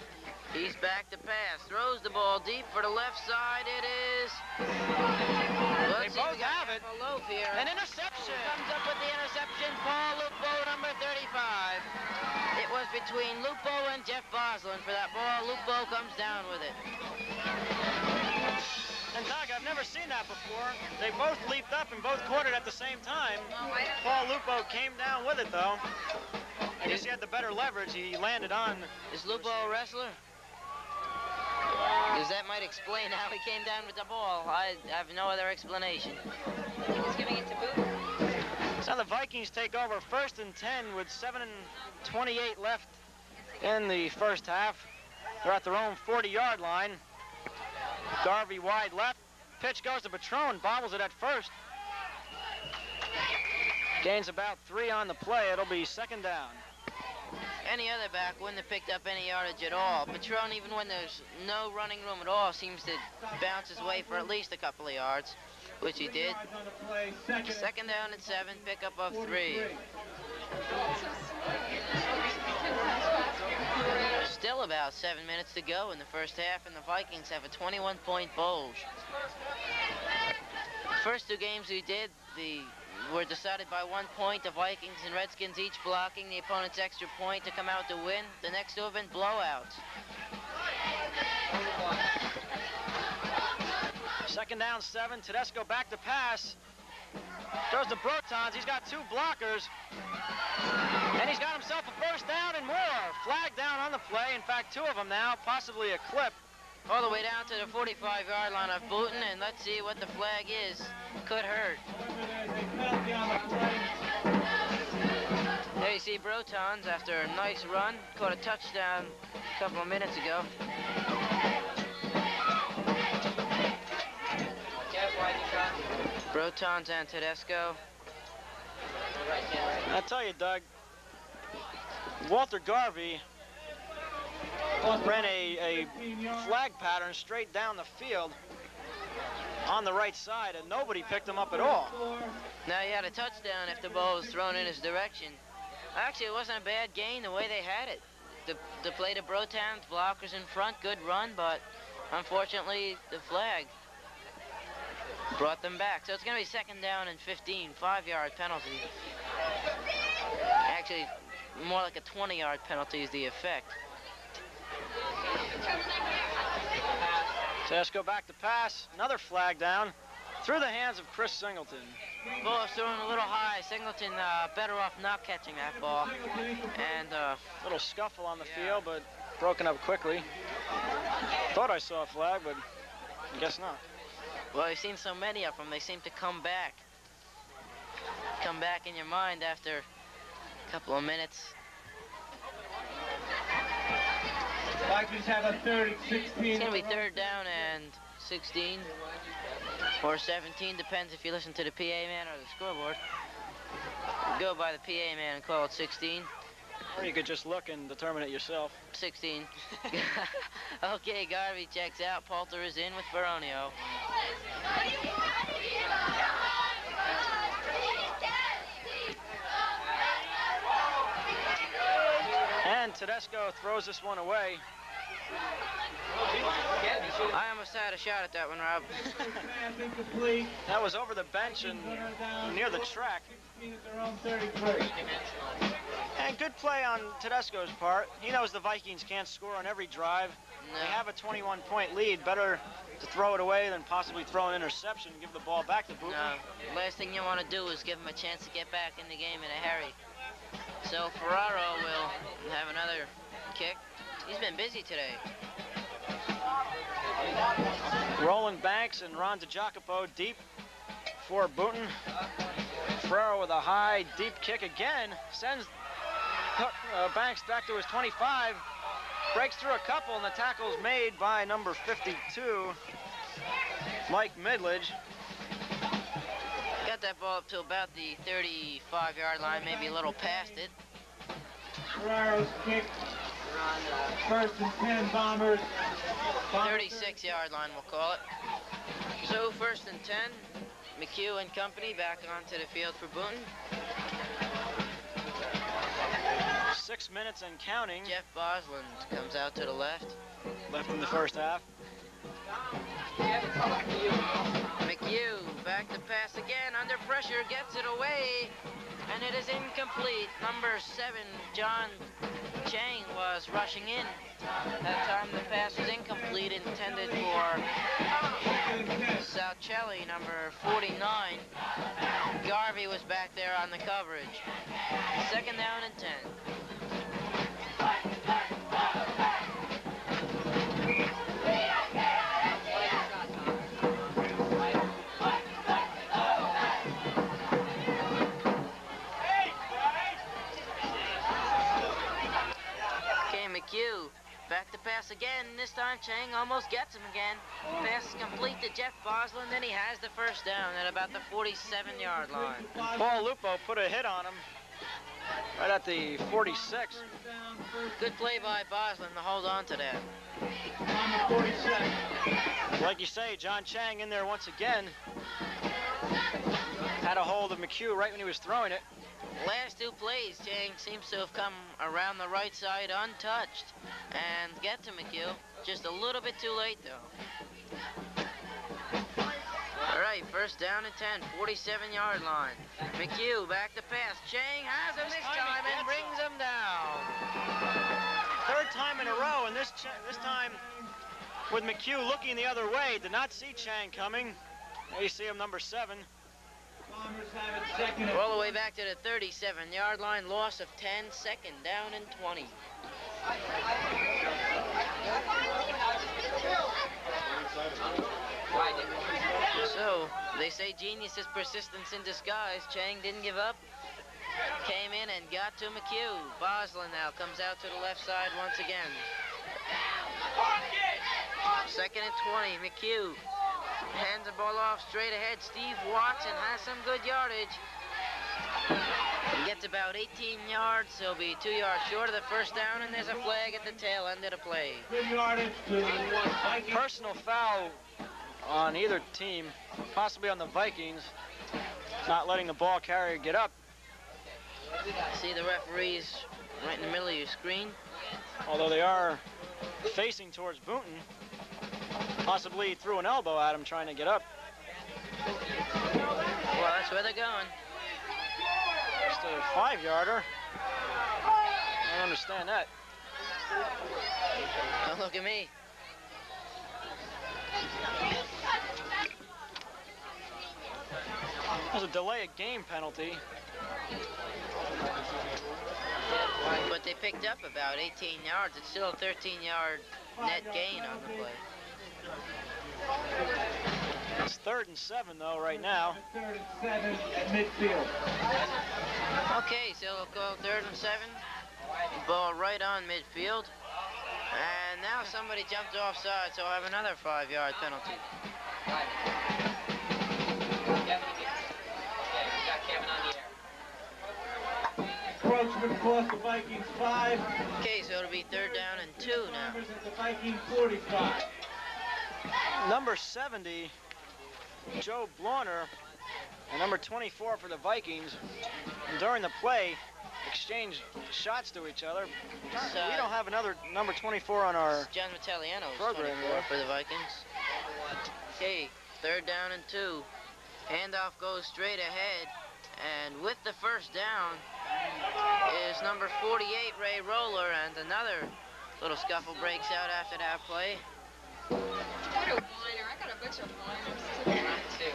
He's back to pass, throws the ball deep for the left side. It is. They both have it. Here. An interception. Comes up with the interception. Paul Lupo, number 35. It was between Lupo and Jeff Boslin for that ball. Lupo comes down with it. And Doug, I've never seen that before. They both leaped up and both caught it at the same time. Paul Lupo came down with it, though. I guess he had the better leverage. He landed on. Is Lupo a wrestler? Because that might explain how he came down with the ball. I have no other explanation. He was giving it to Boonton. So the Vikings take over 1st and 10 with 7:28 left in the first half. They're at their own 40-yard line. Garvey wide left. Pitch goes to Patron, bobbles it at first. Gains about 3 on the play. It'll be second down. Any other back wouldn't have picked up any yardage at all. Patron, even when there's no running room at all, seems to bounce his way for at least a couple of yards, which he did. Second down and 7, pickup of 3. Still about 7 minutes to go in the first half, and the Vikings have a 21-point bulge. First 2 games we did, were decided by 1 point. The Vikings and Redskins each blocking the opponent's extra point to come out to win. The next 2 have been blowouts. Second down 7. Tedesco back to pass. Throws to Boonton. He's got 2 blockers. And he's got himself a first down and more. Flag down on the play. In fact, 2 of them now, possibly a clip. All the way down to the 45-yard line of Boonton, and let's see what the flag is. Could hurt. There you see Brotons, after a nice run, caught a touchdown a couple of minutes ago. Brotons and Tedesco. I tell you, Doug, Walter Garvey ran a flag pattern straight down the field on the right side, and nobody picked him up at all. Now he had a touchdown if the ball was thrown in his direction. Actually, it wasn't a bad gain the way they had it. The play to Brotons, blockers in front, good run, but unfortunately the flag brought them back. So it's going to be second down and 15, 5-yard penalty. Actually, more like a 20-yard penalty is the effect. Tedesco back to pass. Another flag down through the hands of Chris Singleton. Ball is thrown a little high. Singleton better off not catching that ball. And little scuffle on the field, but broken up quickly. Thought I saw a flag, but I guess not. Well, you've seen so many of them. They seem to come back. Come back in your mind after a couple of minutes. Vikings have a third and 16. It's going to be third down and 16 or 17, depends if you listen to the PA man or the scoreboard. Go by the PA man and call it 16. Or you could just look and determine it yourself. 16. Okay, Garvey checks out. Poulter is in with Baronio. And Tedesco throws this one away. I almost had a shot at that one, Rob. That was over the bench and near the track. And good play on Tedesco's part. He knows the Vikings can't score on every drive. No. They have a 21-point lead. Better to throw it away than possibly throw an interception and give the ball back to Boonton. No. Last thing you want to do is give him a chance to get back in the game in a hurry. So Ferraro will have another kick. He's been busy today. Roland Banks and Ron DiJacopo deep for Boonton. Ferraro with a high, deep kick again. Sends Banks back to his 25. Breaks through a couple, and the tackle's made by number 52, Mike Midledge. Got that ball up to about the 35-yard line, maybe a little past it. Ferraro's kick. First and 10, Bombers. 36-yard line, we'll call it. So first and 10, McHugh and company back onto the field for Boonton. 6 minutes and counting. Jeff Bosland comes out to the left. Left in the first half. McHugh back to pass again, under pressure, gets it away, and it is incomplete. Number 7, John Chang was rushing in. That time the pass was incomplete, intended for Salcelli, number 49. Garvey was back there on the coverage. Second down and 10. McHugh Back to pass again. This time Chang almost gets him again. Pass is complete to Jeff Bosland, and he has the first down at about the 47-yard line. Paul Lupo put a hit on him right at the 46. Good play by Bosland to hold on to that. Like you say, John Chang in there once again. Had a hold of McHugh right when he was throwing it. Last two plays, Chang seems to have come around the right side untouched and get to McHugh. Just a little bit too late, though. All right, first down and 10, 47-yard line. McHugh back to pass. Chang has him this time and brings him down. Third time in a row, and this time with McHugh looking the other way. Did not see Chang coming. Now you see him, number 7. All the way back to the 37-yard line, loss of 10, second down and 20. So, they say genius is persistence in disguise. Chang didn't give up. Came in and got to McHugh. Bosland now comes out to the left side once again. Second and 20, McHugh. Hands the ball off straight ahead. Steve Watson has some good yardage. He gets about 18 yards, so he'll be 2 yards short of the first down, and there's a flag at the tail end of the play. Personal foul on either team, possibly on the Vikings, not letting the ball carrier get up. See the referees right in the middle of your screen. Although they are facing towards Boonton. Possibly threw an elbow at him trying to get up. Well, that's where they're going. Just a 5-yarder. I don't understand that. Don't look at me. There's a delay of game penalty. But they picked up about 18 yards. It's still a 13-yard net gain on the play. It's 3rd and 7 though right now. 3rd and 7 at midfield. Okay, so we'll go 3rd and 7. Ball right on midfield. And now somebody jumped offside, so I'll have another 5-yard penalty. Approachment cost the Vikings 5. Okay, so it'll be 3rd down and 2 now. Numbers at the Viking 45. Number 70, Joe Blauner, and number 24 for the Vikings. And during the play, exchanged shots to each other. We don't have another number 24 on our John Vitaliano's program 24 for the Vikings. Okay, 3rd down and 2. Handoff goes straight ahead, and with the first down is number 48, Ray Roller, and another little scuffle breaks out after that play. What a whiner. I got a bunch of whiners too.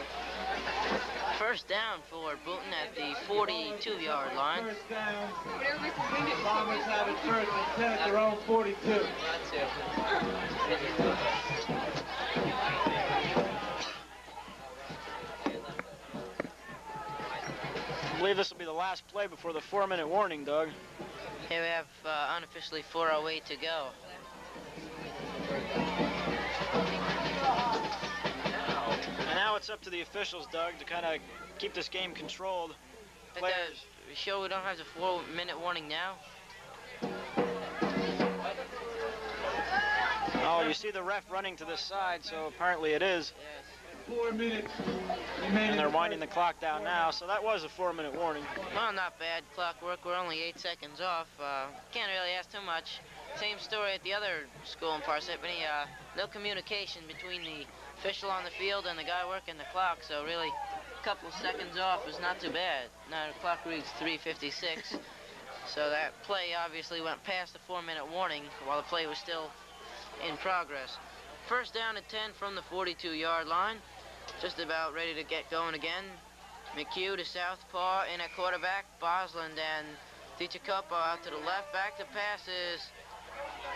First down for Boonton at the 42-yard line. First down. Whatever Mrs. Wing is. Bombers have it 1st and 10 at their own 42. I believe this will be the last play before the 4-minute warning, Doug. Here we have unofficially 4:08 to go. And now it's up to the officials, Doug, to kind of keep this game controlled. Players. You sure we don't have the 4-minute warning now? Oh, you see the ref running to this side, so apparently it is. Yes. 4 minutes remaining. And they're winding the clock down now, so that was a 4-minute warning. Well, not bad clockwork. We're only 8 seconds off. Can't really ask too much. Same story at the other school in Parsippany. No communication between the official on the field and the guy working the clock, so really a couple of seconds off is not too bad. Now the clock reads 3:56, so that play obviously went past the 4-minute warning while the play was still in progress. First down and 10 from the 42-yard line. Just about ready to get going again. McHugh to southpaw in at quarterback. Bosland and Tichakopo out to the left. Back to passes.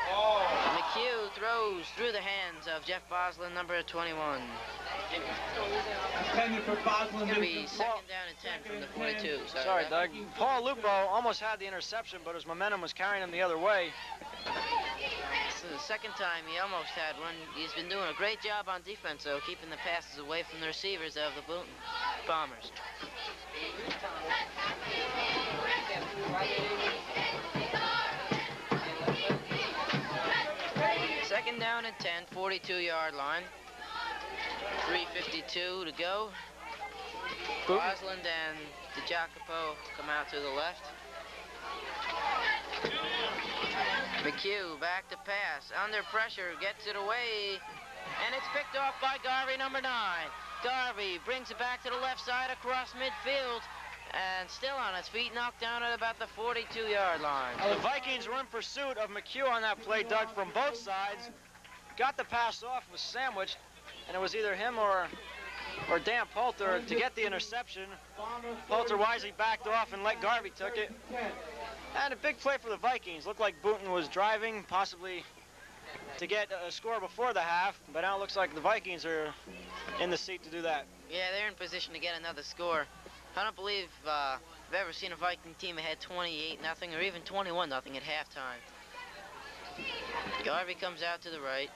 McHugh throws through the hands of Jeff Boslin, number 21. Intended for Boslin. It's going to be second down and 10 from the 42. Sorry, Doug. Paul Lupo almost had the interception, but his momentum was carrying him the other way. This is the second time he almost had one. He's been doing a great job on defense, though, keeping the passes away from the receivers of the Boonton Bombers. Second down and 10, 42-yard line. 3:52 to go. Bosland and DeJacopo come out to the left. McHugh back to pass. Under pressure, gets it away. And it's picked off by Garvey, number 9. Garvey brings it back to the left side across midfield. And still on his feet, knocked down at about the 42-yard line. The Vikings were in pursuit of McHugh on that play, Doug, from both sides. Got the pass off, was sandwiched, and it was either him or Dan Poulter to get the interception. Poulter wisely backed off and let Garvey took it. And a big play for the Vikings. Looked like Boonton was driving, possibly to get a score before the half, but now it looks like the Vikings are in the seat to do that. Yeah, they're in position to get another score. I don't believe I've ever seen a Viking team ahead 28-0 or even 21-0 at halftime. Garvey comes out to the right.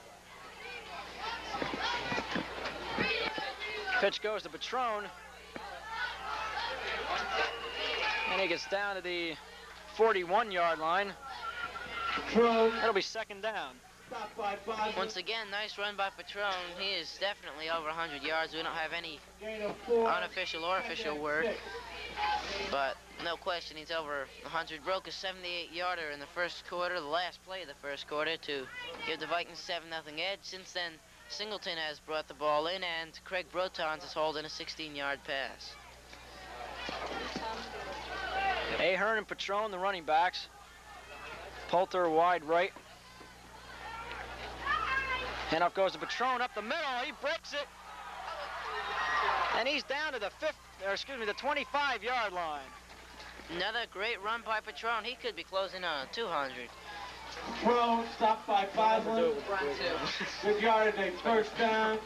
Pitch goes to Patron. And he gets down to the 41-yard line. That'll be second down. Once again, nice run by Patron. He is definitely over 100 yards. We don't have any unofficial or official word. But no question, he's over 100. Broke a 78-yarder in the first quarter, the last play of the first quarter, to give the Vikings 7-0 edge. Since then, Singleton has brought the ball in, and Craig Brotons is holding a 16-yard pass. Ahern and Patron, the running backs. Poulter wide right. Handoff goes to Patron up the middle. He breaks it. And he's down to the 25-yard line. Another great run by Patron. He could be closing on 200. Patron stopped by Boslin. Good yardage, first down.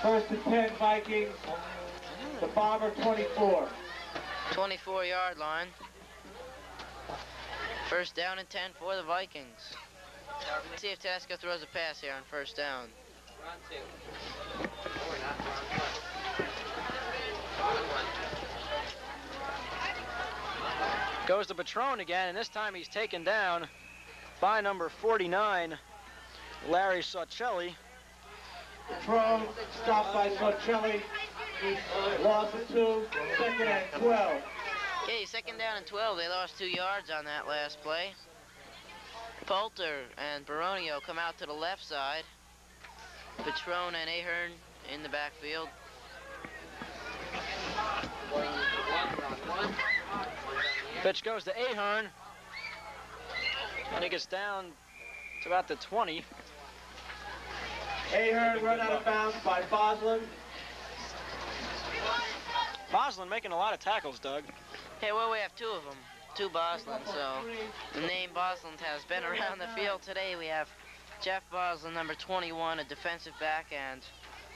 First and 10 Vikings. The Bomber 24. 24-yard line. First down and 10 for the Vikings. Let's see if Tedesco throws a pass here on first down. Goes to Patron again, and this time he's taken down by number 49, Larry Saucelli. Patron stopped by Saucelli. Loss of 2, second and 12. Okay, second down and 12. They lost 2 yards on that last play. Poulter and Baronio come out to the left side. Patron and Ahern in the backfield. Pitch goes to Ahern. And he gets down to about the 20. Ahern run out of bounds by Boslin. Boslin making a lot of tackles, Doug. Hey, well, we have 2 of them. 2 Boslin, so the name Boslin has been around the field today. We have Jeff Boslin, number 21, a defensive back, and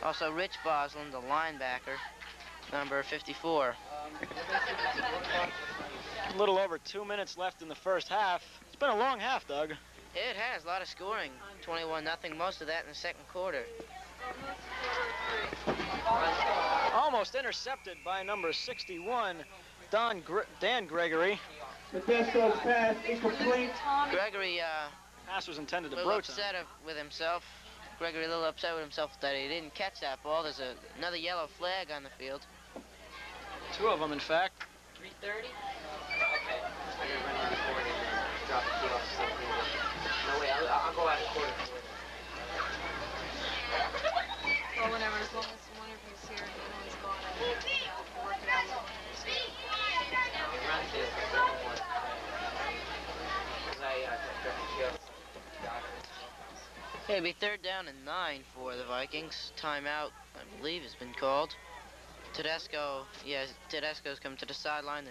also Rich Boslin, the linebacker, number 54. A little over 2 minutes left in the first half. It's been a long half, Doug. It has a lot of scoring. 21-0, most of that in the second quarter. Almost intercepted by number 61, Dan Gregory. Tedesco's pass incomplete. Gregory, Pass was intended to a little Broton. upset with himself. Gregory a little upset with himself that he didn't catch that ball. There's another yellow flag on the field. 2 of them, in fact. 3:30? Okay. I'm gonna run around the corner and drop the key off something. No way, I'll go out of quarter. Well, whenever, as long as one of you's here and the other one's gone, I can work it out as long as it's here. Run this. Because I dropped the key off. Okay, it'll be third down and 9 for the Vikings. Timeout, I believe, has been called. Tedesco's come to the sideline to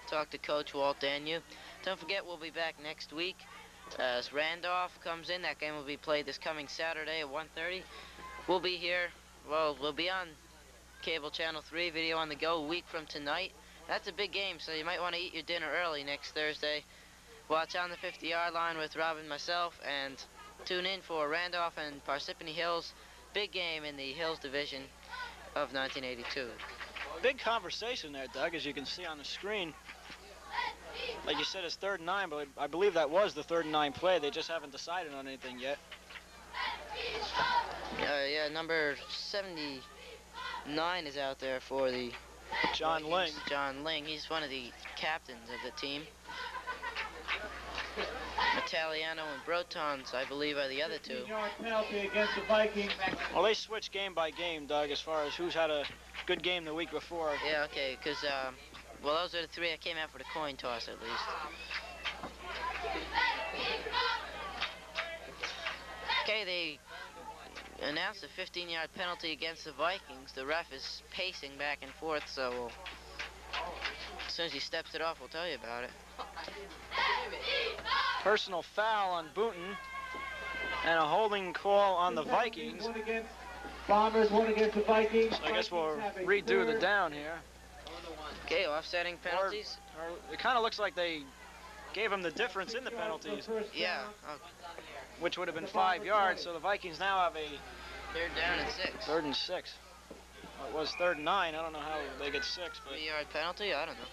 talk to Coach Walt Danu. Don't forget, we'll be back next week As Randolph comes in, that game will be played this coming Saturday at 1:30. We'll be here. Well, we'll be on cable channel 3, video on the go, a week from tonight. That's a big game, so you might want to eat your dinner early next Thursday. Watch on the 50-yard line with Rob and myself, and tune in for Randolph and Parsippany Hills. Big game in the Hills Division of 1982. Big conversation there, Doug, as you can see on the screen. Like you said, it's 3rd and 9, but I believe that was the 3rd and 9 play. They just haven't decided on anything yet. Yeah, number 79 is out there for the John Ling. John Ling. He's one of the captains of the team. Italiano and Brotons, I believe, are the other two. Penalty against the Vikings. Well, they switch game by game, Doug, as far as who's had a good game the week before. Yeah, okay, because, well, those are the 3 that came out for the coin toss, at least. Okay, they announced a 15-yard penalty against the Vikings. The ref is pacing back and forth, so as soon as he steps it off, we'll tell you about it. Personal foul on Boonton and a holding call on the Vikings. Bombers, 1 against the Vikings. So I guess we'll redo the down here. Okay, offsetting penalties. Or it kind of looks like they gave him the difference in the penalties, Yeah, which would have been 5 yards. So the Vikings now have a 3rd down and 6. 3rd and 6. Well, it was 3rd and 9. I don't know how they get 6, but 3-yard penalty? I don't know.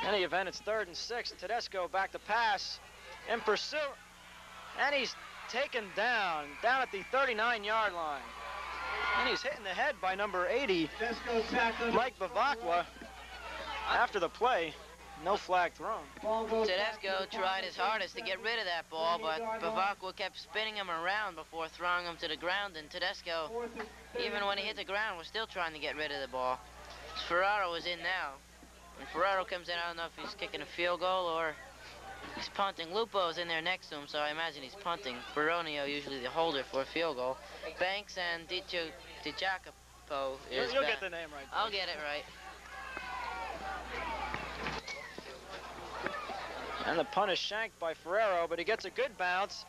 in any event, it's 3rd and 6. Tedesco back to pass in pursuit, and he's taken down at the 39-yard line. And he's hitting the head by number 80, Mike Bavakwa. After the play, no flag thrown. Tedesco tried his hardest to get rid of that ball, but Bavakwa kept spinning him around before throwing him to the ground, and Tedesco, even when he hit the ground, was still trying to get rid of the ball. Ferraro is in now. When Ferraro comes in, I don't know if he's kicking a field goal or he's punting. Lupo's in there next to him, so I imagine he's punting. Baronio, usually the holder for a field goal. Banks and Di Jacopo is You'll back. get the name right. I'll get it right. And the punt is shanked by Ferraro, but he gets a good bounce.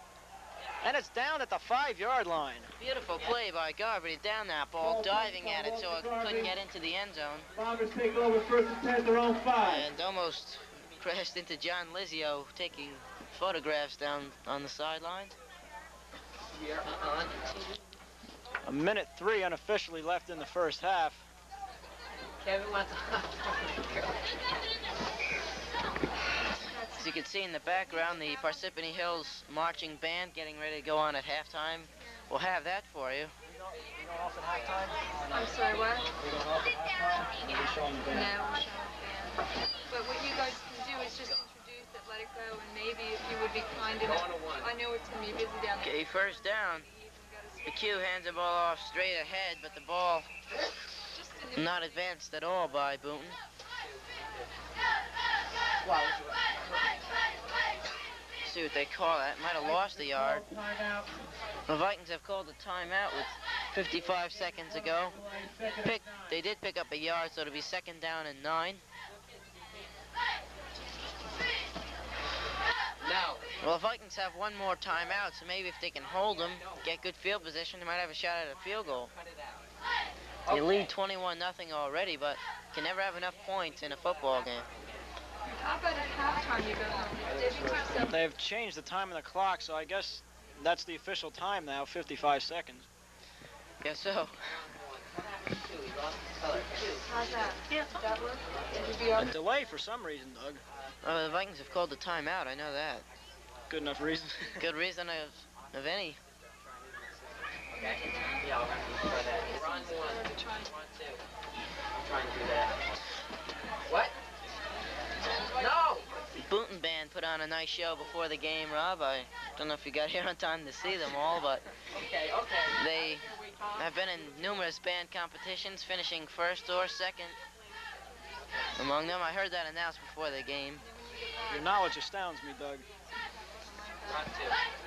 And it's down at the 5-yard line. Beautiful play by Garvey down that ball, diving at it so it couldn't get into the end zone. Bombers take over 1st and 10, their own 5. And almost crashed into John Lizio taking photographs down on the sidelines. A minute 3 unofficially left in the first half. Kevin wants As you can see in the background, the Parsippany Hills marching band getting ready to go on at halftime. We'll have that for you. I'm sorry, what? No, we're showing the band. But what you guys can do is just introduce it, let it go, and maybe if you would be kind enough. I know it's going to be busy down there. Okay, first down. The Q hands the ball off straight ahead, but the ball not advanced at all by Boonton. See what they call that. Might have lost a yard. The Vikings have called a timeout with 55 seconds ago. They did pick up a yard, so it'll be 2nd down and 9. No. Well, the Vikings have one more timeout, so maybe if they can hold them, get good field position, they might have a shot at a field goal. They lead 21-0 already, but can never have enough points in a football game. How about at halftime you go home? They've changed the time of the clock, so I guess that's the official time now, 55 seconds. Guess so. How's that? Yeah. Did that work? Would you be A all right? delay for some reason, Doug. Oh, the Vikings have called the timeout, I know that. Good enough reason. Good reason of any. Okay. Yeah, I'll try that. Run 1. Run 2. I'm trying to do that. What? No! Boonton band put on a nice show before the game, Rob. I don't know if you got here on time to see them all, but Okay. they have been in numerous band competitions, finishing 1st or 2nd among them. I heard that announced before the game. Your knowledge astounds me, Doug. Run 2.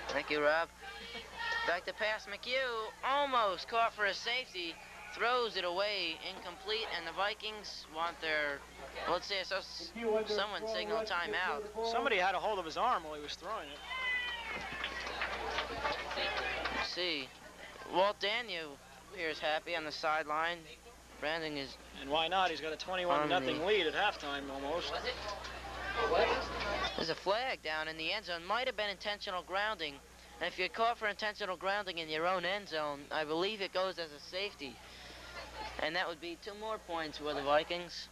Thank you, Rob. Back to pass, McHugh almost caught for a safety. throws it away, incomplete, and the Vikings want their, well, let's say, someone signal timeout. Somebody had a hold of his arm while he was throwing it. Let's see, Walt Daniel appears happy on the sideline. Branding is... And why not? He's got a 21-0 lead at halftime almost. There's a flag down in the end zone. Might have been intentional grounding. And if you're caught for intentional grounding in your own end zone, I believe it goes as a safety. And that would be 2 more points for the Vikings.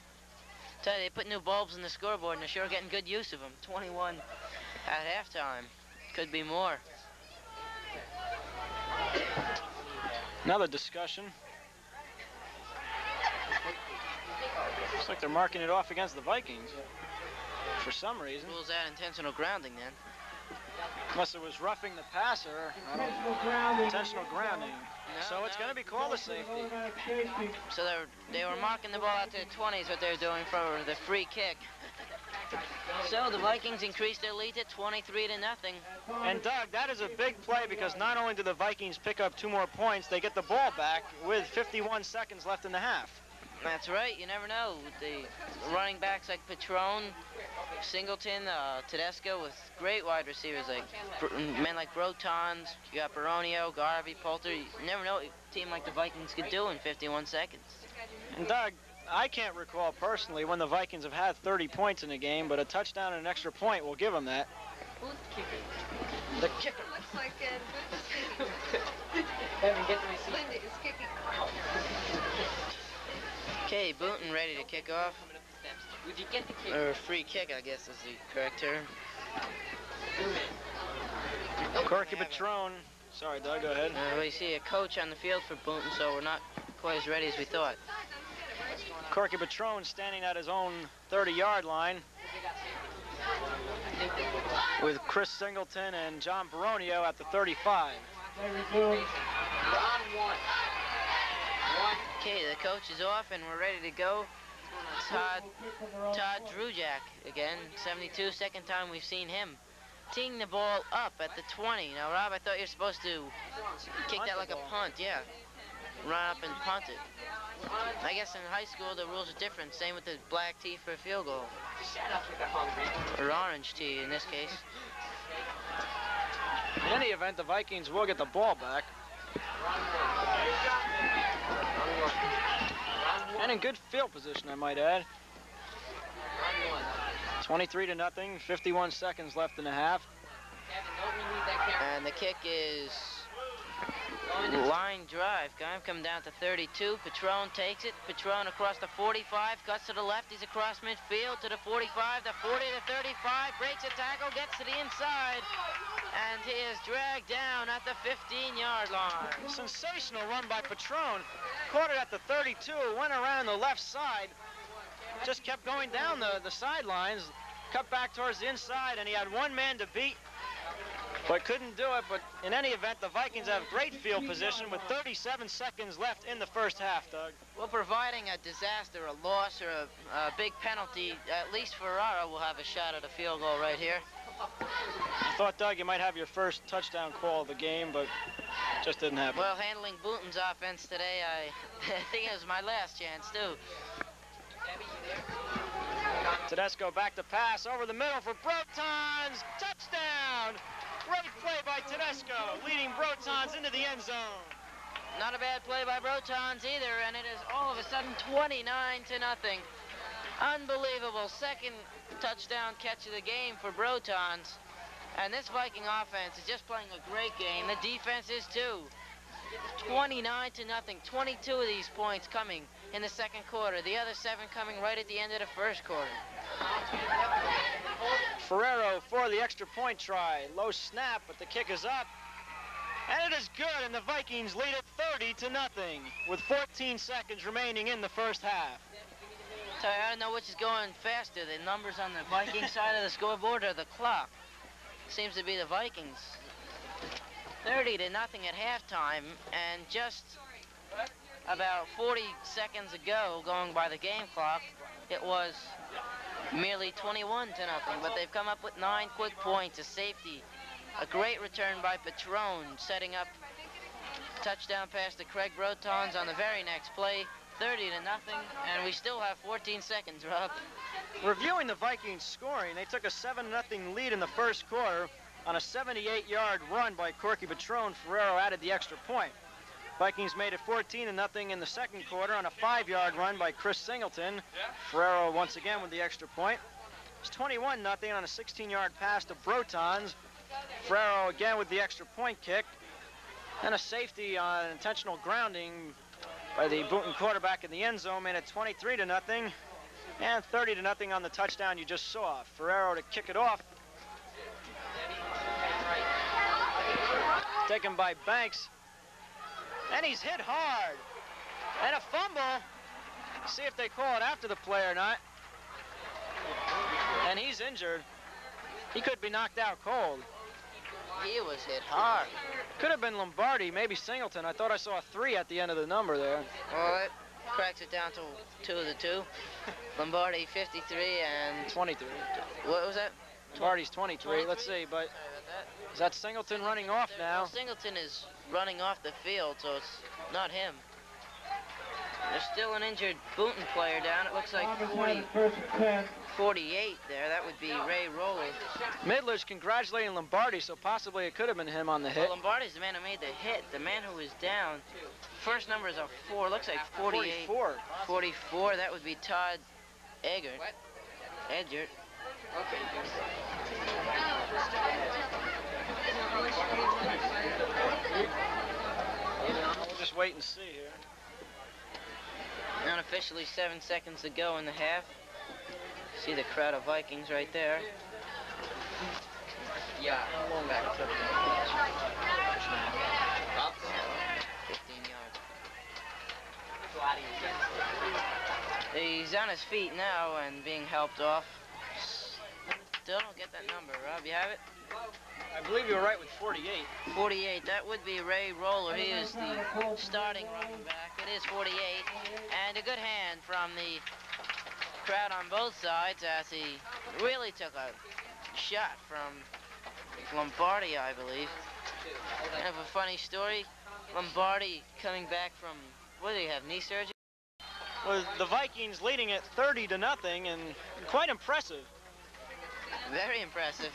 Tell you, they put new bulbs in the scoreboard and they're sure getting good use of them. 21 at halftime. Could be more. Another discussion. Looks like they're marking it off against the Vikings for some reason. Rules out intentional grounding then. Unless it was roughing the passer. Intentional grounding. No, So it's going to be called a safety. So they were marking the ball out to the 20s, what they're doing for the free kick. So the Vikings increased their lead to 23-0. And Doug, that is a big play because not only do the Vikings pick up 2 more points, they get the ball back with 51 seconds left in the half. That's right, you never know. The running backs like Patron, Singleton, Tedesco, with great wide receivers like men like Brotons, you got Baronio, Garvey, Poulter. You never know what a team like the Vikings could do in 51 seconds. And Doug, I can't recall personally when the Vikings have had 30 points in a game, but a touchdown and an extra point will give them that. Who's kicking? The kicker. Looks like Linda is kicking. Okay, Boonton ready to kick off. Would you get the kick? Or free kick, I guess is the correct term. Corky Patron. Sorry, Doug, go ahead. We see a coach on the field for Boonton, so we're not quite as ready as we thought. Corky Patron standing at his own 30-yard line with Chris Singleton and John Baronio at the 35. Okay, the coach is off and we're ready to go. Todd Drujak again, 72, second time we've seen him. Teeing the ball up at the 20. Now, Rob, I thought you were supposed to kick that like a punt, yeah. Run up and punt it. I guess in high school the rules are different. Same with the black tee for a field goal. Or orange tee in this case. In any event, the Vikings will get the ball back. And in good field position, I might add. 23-0, 51 seconds left in the half. And the kick is line drive. Coming down to 32. Patron takes it. Patron across the 45, cuts to the left. He's across midfield to the 45, the 40 to 35, breaks a tackle, gets to the inside, and he is dragged down at the 15-yard line. Sensational run by Patron. Caught it at the 32, went around the left side, just kept going down the sidelines, cut back towards the inside, and he had one man to beat, but couldn't do it. But in any event, the Vikings have great field position with 37 seconds left in the first half, Doug. Well, providing a disaster, a loss, or a big penalty, at least Ferrara will have a shot at a field goal right here. I thought, Doug, you might have your first touchdown call of the game, but it just didn't happen. Well, handling Boonton's offense today, I think it was my last chance, too. Tedesco back to pass over the middle for Brotons. Touchdown! Great play by Tedesco, leading Brotons into the end zone. Not a bad play by Brotons either, and it is all of a sudden 29-0. Unbelievable second touchdown catch of the game for Brotons. And this Viking offense is just playing a great game. The defense is too. 29-0. 22 of these points coming in the second quarter. The other 7 coming right at the end of the first quarter. Ferrero for the extra point try. Low snap, but the kick is up. And it is good, and the Vikings lead it 30-0 with 14 seconds remaining in the first half. I don't know which is going faster, the numbers on the Viking side of the scoreboard or the clock. Seems to be the Vikings. 30-0 at halftime, and just about 40 seconds ago, going by the game clock, it was merely 21-0, but they've come up with 9 quick points, a safety, a great return by Patron, setting up touchdown pass to Craig Brotons on the very next play, 30-0, and we still have 14 seconds, Rob. Reviewing the Vikings scoring, they took a 7-0 lead in the first quarter on a 78-yard run by Corky Patron. Ferrero added the extra point. Vikings made it 14-0 in the second quarter on a 5-yard run by Chris Singleton. Ferrero once again with the extra point. It's 21-0 on a 16-yard pass to Brotons. Ferrero again with the extra point kick. And a safety on intentional grounding by the Boonton quarterback in the end zone made it 23-0 and 30-0 on the touchdown you just saw. Ferrero to kick it off. Taken by Banks. And he's hit hard. And a fumble. See if they call it after the play or not. And he's injured. He could be knocked out cold. He was hit hard. Could have been Lombardi, maybe Singleton. I thought I saw a 3 at the end of the number there. Well, that cracks it down to 2-2. Lombardi 53 and 23. What was that? Lombardi's 23. Let's see, but is that Singleton running off now? Well, Singleton is running off the field, so it's not him. There's still an injured Boonton player down. It looks like 48 there. That would be Ray Rowley. Midler's congratulating Lombardi, so possibly it could have been him on the hit. Well, Lombardi's the man who made the hit. The man who was down. First number is a 4. Looks like 48. 44. 44. That would be Todd Eggert. What? Eggert. Okay. We'll just wait and see here. Unofficially 7 seconds to go in the half. See the crowd of Vikings right there. Yeah. Back to 15 yards. He's on his feet now and being helped off. Still don't get that number, Rob. You have it? I believe you were right with 48. 48. That would be Ray Roller. He is the starting running back. It is 48. And a good hand from the crowd on both sides as he really took a shot from Lombardi, I believe. Kind of a funny story. Lombardi coming back from, what do you have, knee surgery? Well, the Vikings leading it 30-0 and quite impressive. Very impressive.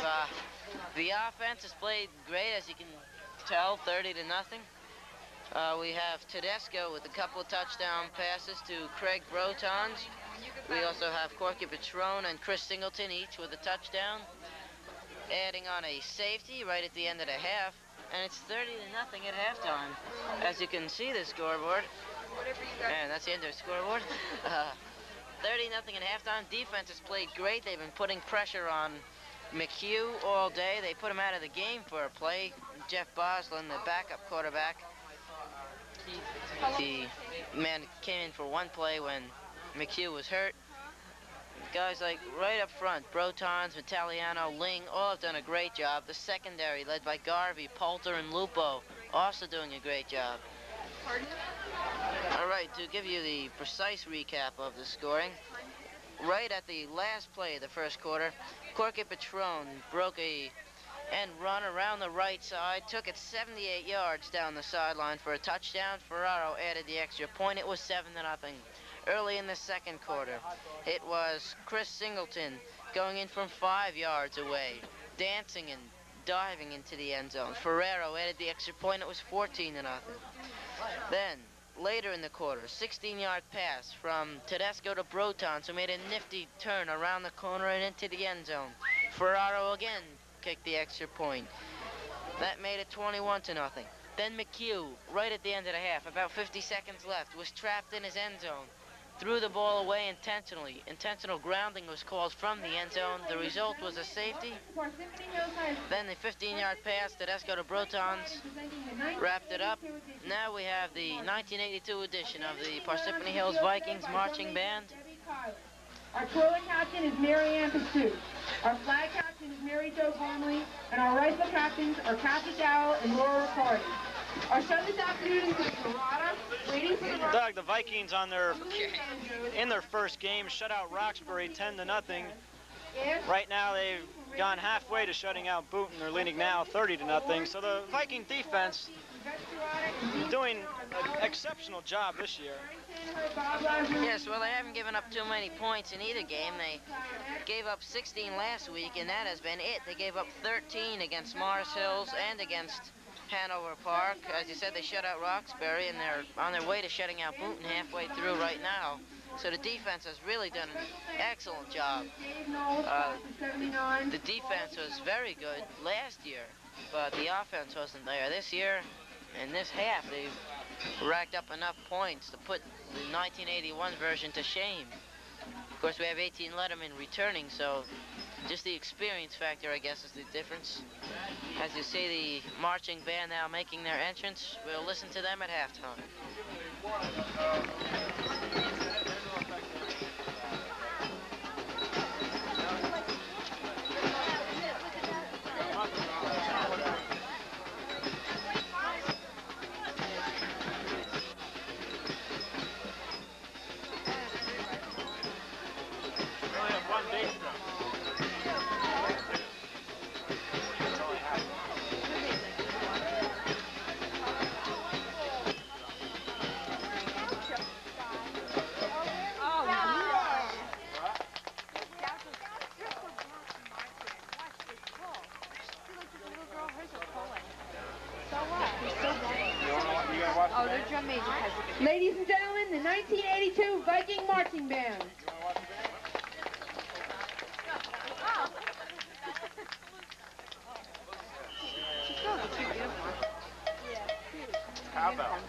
The offense has played great, as you can tell, 30-0. We have Tedesco with a couple of touchdown passes to Craig Brotons. We also have Corky Patron and Chris Singleton, each with a touchdown. Adding on a safety right at the end of the half, and it's 30-0 at halftime. As you can see the scoreboard, and that's the end of the scoreboard. 30-0 at halftime. Defense has played great. They've been putting pressure on McHugh all day. They put him out of the game for a play. Jeff Boslin, the backup quarterback, the man came in for one play when McHugh was hurt. Guys like right up front, Brotons, Vitaliano, Ling, all have done a great job. The secondary, led by Garvey, Poulter, and Lupo, also doing a great job. All right, to give you the precise recap of the scoring, right at the last play of the first quarter, Corky Patron broke a end run around the right side, took it 78 yards down the sideline for a touchdown. Ferraro added the extra point. It was 7-0. Early in the second quarter, it was Chris Singleton going in from 5 yards away, dancing and diving into the end zone. Ferrero added the extra point. It was 14-0. Then, later in the quarter, 16-yard pass from Tedesco to Brotons, who made a nifty turn around the corner and into the end zone. Ferraro again kicked the extra point. That made it 21-0. Then McHugh, right at the end of the half, about 50 seconds left, was trapped in his end zone. Threw the ball away intentionally. Intentional grounding was called from the end zone. The result was a safety. Then the 15-yard pass, Tedesco to Brotons, wrapped it up. Now we have the 1982 edition of the Parsippany Hills Vikings Marching Band. Our twirler captain is Mary Ann Pursuit. Our flag captain is Mary Jo Gormley. And our rifle captains are Kathy Dowell and Laura Riccardi. Our show this afternoon includes Marauder, waiting for the... Doug, the Vikings in their first game shut out Roxbury 10-0. Right now they've gone halfway to shutting out Boonton. They're leading now 30-0. So the Viking defense doing an exceptional job this year. Yes, well, they haven't given up too many points in either game. They gave up 16 last week, and that has been it. They gave up 13 against Morris Hills and against Hanover Park. As you said, they shut out Roxbury, and they're on their way to shutting out Boonton halfway through right now. So the defense has really done an excellent job. The defense was very good last year, but the offense wasn't there. This year, in this half, they've racked up enough points to put the 1981 version to shame. Of course, we have 18 Letterman returning, so just the experience factor, I guess, is the difference. As you see the marching band now making their entrance, we'll listen to them at halftime. Ladies and gentlemen, the 1982 Viking Marching Band. How about?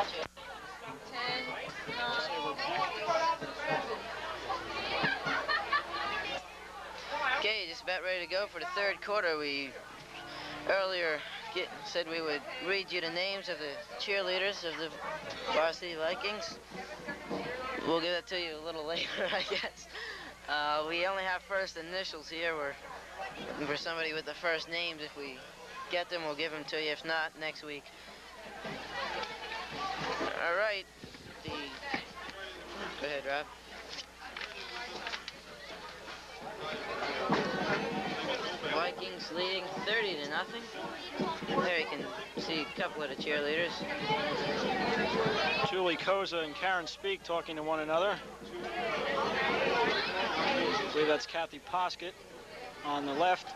10, 9. Okay, just about ready to go for the third quarter. We earlier said we would read you the names of the cheerleaders of the Varsity Vikings. We'll give that to you a little later, I guess. We only have first initials here. We're looking for somebody with the first names. If we get them, we'll give them to you. If not, next week. All right. Go ahead, Rob. Vikings leading 30-0. There you can see a couple of the cheerleaders. Julie Koza and Karen Speak talking to one another. I believe that's Kathy Poskett on the left.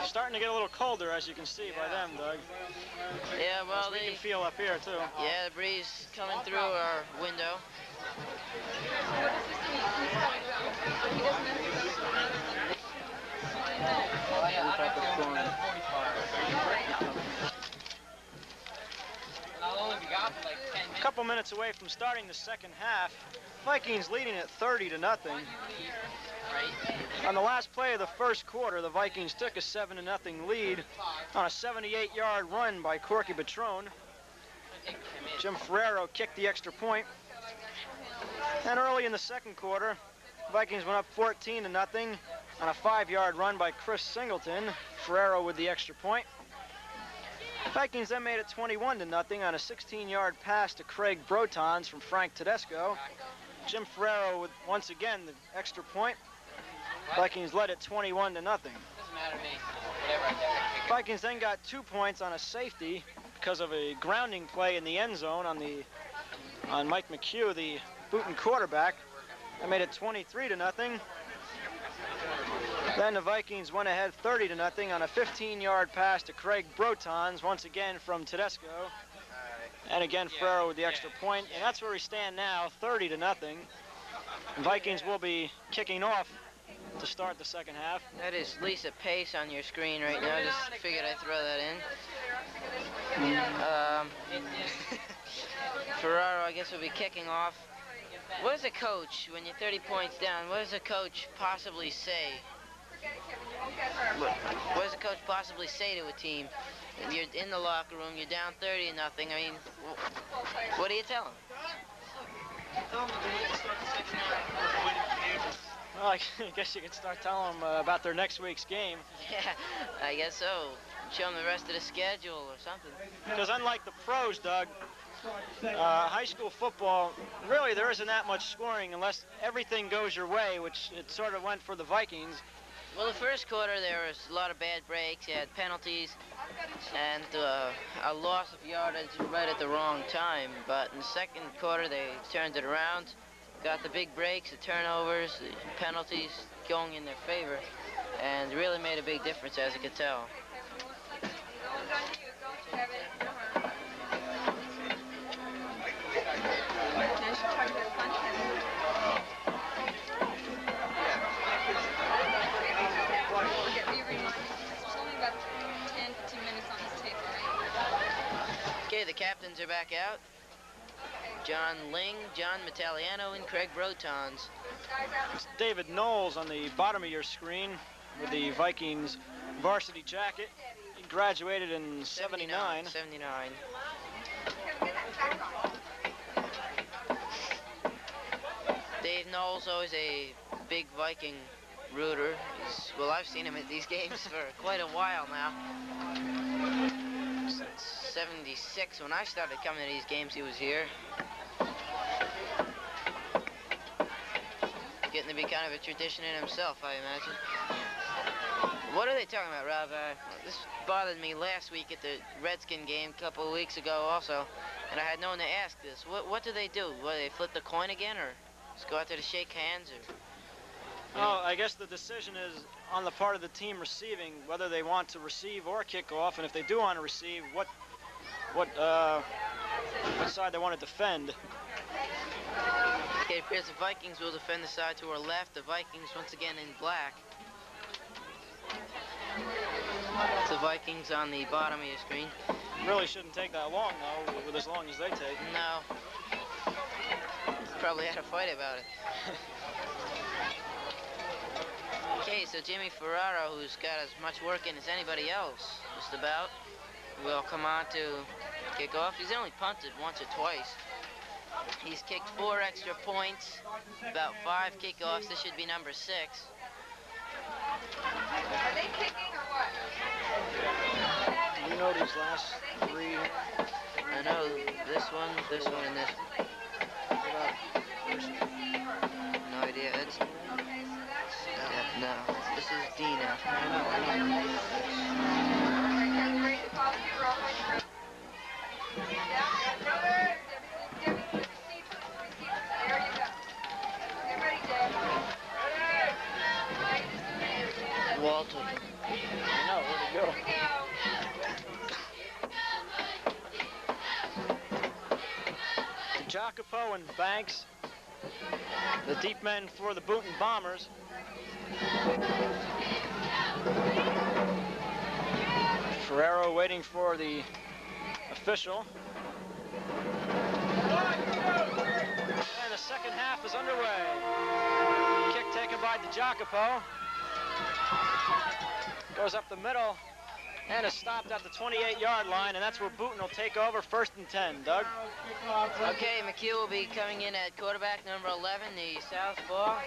Starting to get a little colder, as you can see by them, Doug. Yeah, well, we can feel up here too. Yeah, the breeze coming through our window. A couple minutes away from starting the second half. Vikings leading at 30-0. On the last play of the first quarter, the Vikings took a 7-0 lead on a 78-yard run by Corky Batrone. Jim Ferrero kicked the extra point. And early in the second quarter, the Vikings went up 14-0 on a 5-yard run by Chris Singleton. Ferrero with the extra point. Vikings then made it 21-0 on a 16-yard pass to Craig Brotons from Frank Tedesco. Jim Ferrero with, once again, the extra point. Vikings led it 21-0. Doesn't matter to me. Whatever I get. Vikings then got 2 points on a safety because of a grounding play in the end zone on Mike McHugh, the Boonton quarterback. That made it 23-0. Then the Vikings went ahead 30-0 on a 15-yard pass to Craig Brotons, once again from Tedesco. And again, Ferrero with the extra point. And that's where we stand now, 30-0. The Vikings will be kicking off to start the second half. That is Lisa Pace on your screen right now. Just figured I'd throw that in. Ferraro, I guess, will be kicking off. What does a coach, when you're 30 points down, what does a coach possibly say? What does a coach possibly say to a team? You're in the locker room, you're down 30-0. I mean, what do you tell them? Well, I guess you could start telling them about their next week's game. Yeah, I guess so. Show them the rest of the schedule or something. Because unlike the pros, Doug, high school football, really there isn't that much scoring unless everything goes your way, which it sort of went for the Vikings. Well, the first quarter there was a lot of bad breaks. You had penalties and a loss of yardage right at the wrong time. But in the second quarter they turned it around, got the big breaks, the turnovers, the penalties going in their favor, and really made a big difference, as you could tell. Okay, the captains are back out. John Ling, John Metaliano, and Craig Brotons. It's David Knowles on the bottom of your screen with the Vikings varsity jacket. He graduated in 79. 79. Dave Knowles, always a big Viking rooter. Well, I've seen him at these games for quite a while now. Since 76, when I started coming to these games, he was here. Getting to be kind of a tradition in himself, I imagine. What are they talking about, Rob? This bothered me last week at the Redskin game a couple of weeks ago also, and I had no one to ask this. What do they do? What, they flip the coin again, or just go out there to shake hands? Or? Oh, I guess the decision is on the part of the team receiving, whether they want to receive or kick off, and if they do want to receive, what side they want to defend. Okay, it appears the Vikings will defend the side to our left. The Vikings once again in black. Vikings on the bottom of your screen. Really shouldn't take that long, though, with as long as they take. No. Probably had a fight about it. Okay, so Jimmy Ferraro, who's got as much work in as anybody else, just about, will come on to kick off. He's only punted once or twice. He's kicked 4 extra points, about 5 kickoffs. This should be number 6. Are they kicking or what? You know these last 3. I know this one, and this one. No idea. It's no. This is Dina. Walter. I know, where'd he go? Jacopo and Banks, the deep men for the Boonton Bombers. Ferrero waiting for the official. And the second half is underway. Kick taken by Jacopo. Goes up the middle and is stopped at the 28-yard line, and that's where Boonton will take over, 1st and 10. Doug? Okay, McHugh will be coming in at quarterback, number 11, the southpaw.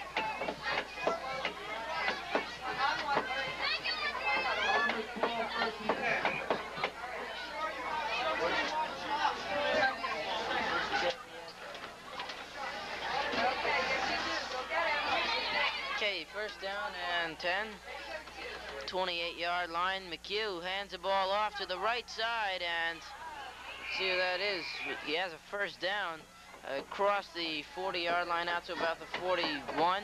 Okay, 1st down and 10. 28-yard line. McHugh hands the ball off to the right side, and see who that is. He has a 1st down across the 40-yard line out to about the 41.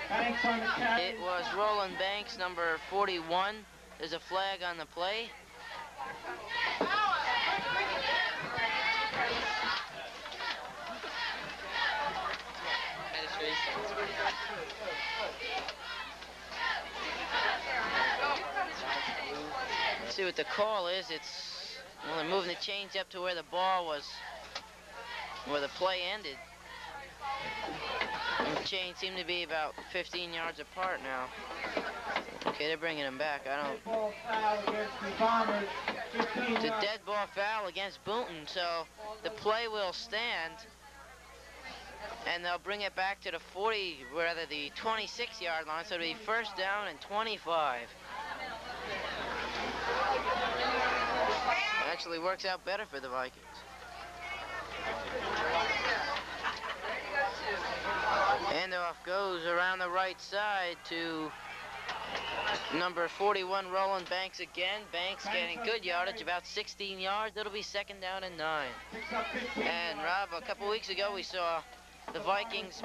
It was Roland Banks, number 41. There's a flag on the play. Let's see what the call is. It's, well, they're moving the chains up to where the ball was, where the play ended. And the chains seem to be about 15 yards apart now. Okay, they're bringing him back. I don't. It's a dead ball foul against Boonton, so the play will stand. And they'll bring it back to the 40, rather the 26-yard line, so it'll be 1st down and 25. It actually works out better for the Vikings. Handoff goes around the right side to number 41, Roland Banks again. Banks getting good yardage, about 16 yards. It'll be 2nd down and 9. And Rob, a couple weeks ago we saw the Vikings,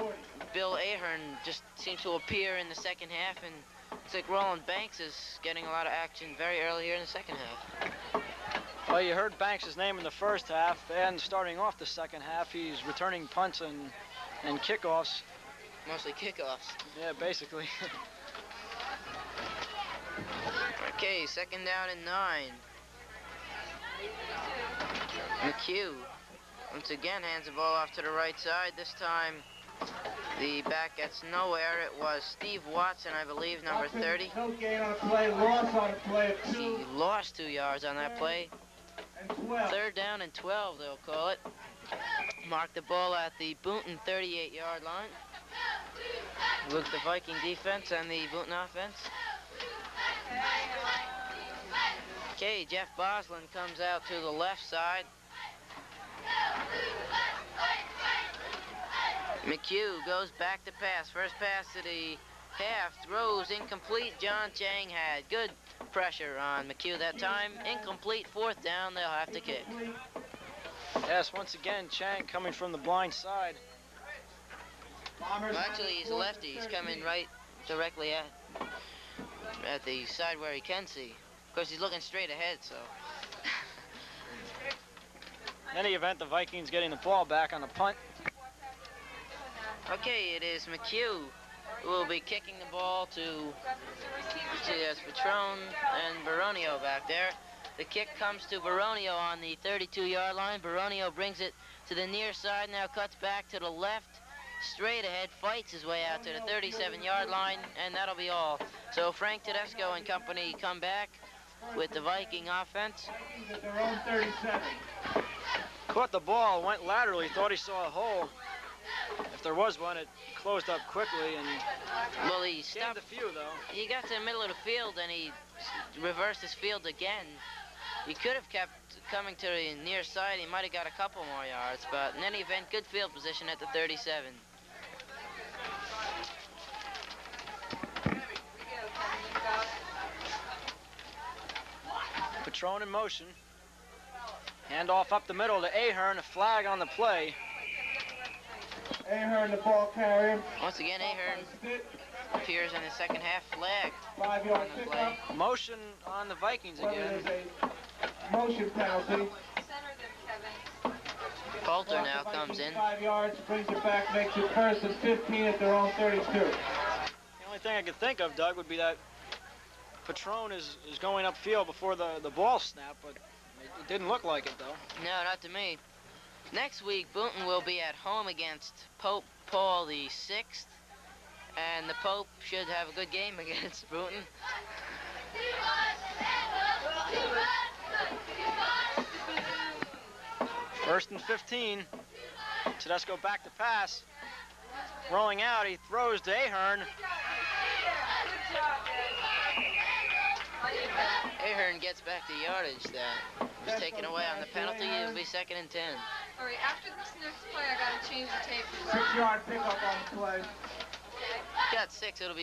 Bill Ahern just seems to appear in the 2nd half, and it's like Roland Banks is getting a lot of action very early here in the 2nd half. Well, you heard Banks' name in the 1st half, and starting off the 2nd half, he's returning punts and kickoffs. Mostly kickoffs. Yeah, basically. Okay, 2nd down and 9. McHugh once again hands the ball off to the right side. This time the back gets nowhere. It was Steve Watson, I believe, number 30. No gain on a play, loss on a play of 2. He lost 2 yards on that play. 3rd down and 12, they'll call it. Mark the ball at the Boonton 38-yard line. Look, the Viking defense and the Boonton offense. Okay, Jeff Boslin comes out to the left side. McHugh goes back to pass. First pass to the half. Throws incomplete. John Chang had good pressure on McHugh that time. Incomplete. 4th down. They'll have to kick. Yes, once again, Chang coming from the blind side. Well, actually, he's a lefty. He's coming right directly at the side where he can see. Of course, he's looking straight ahead, so. In any event, the Vikings getting the ball back on the punt. Okay, it is McHugh will be kicking the ball to there's Patron and Baronio back there. The kick comes to Baronio on the 32-yard line. Baronio brings it to the near side, now cuts back to the left, straight ahead, fights his way out to the 37-yard line, and that'll be all. So Frank Tedesco and company come back with the Viking offense. At their own 37. Caught the ball, went laterally, thought he saw a hole. If there was one, it closed up quickly, and well, he gained stopped a few, though. He got to the middle of the field, and he reversed his field again. He could have kept coming to the near side. He might have got a couple more yards, but in any event, good field position at the 37. Patron in motion. Handoff up the middle to Ahern, a flag on the play. Ahern, the ball carrier. Once again, Ahern appears in the second half, flag 5-yard on the pickup. play. Motion on the Vikings Whether again. there's a motion penalty. Center them, Kevin. Poulter now comes in. 5 yards, brings it back, makes it 1st and 15 at their own 32. The only thing I could think of, Doug, would be that Patron is going upfield before the ball snap, but it didn't look like it, though. No, not to me. Next week, Boonton will be at home against Pope Paul the VI, and the Pope should have a good game against Boonton. First and 15. Tedesco back to pass. Rolling out, he throws to Ahern. Ahern gets back the yardage that was taken away on the penalty. It'll be 2nd and 10. All right, after this next play, I gotta change the tape. 6-yard pickup on the play. Got 6, it'll be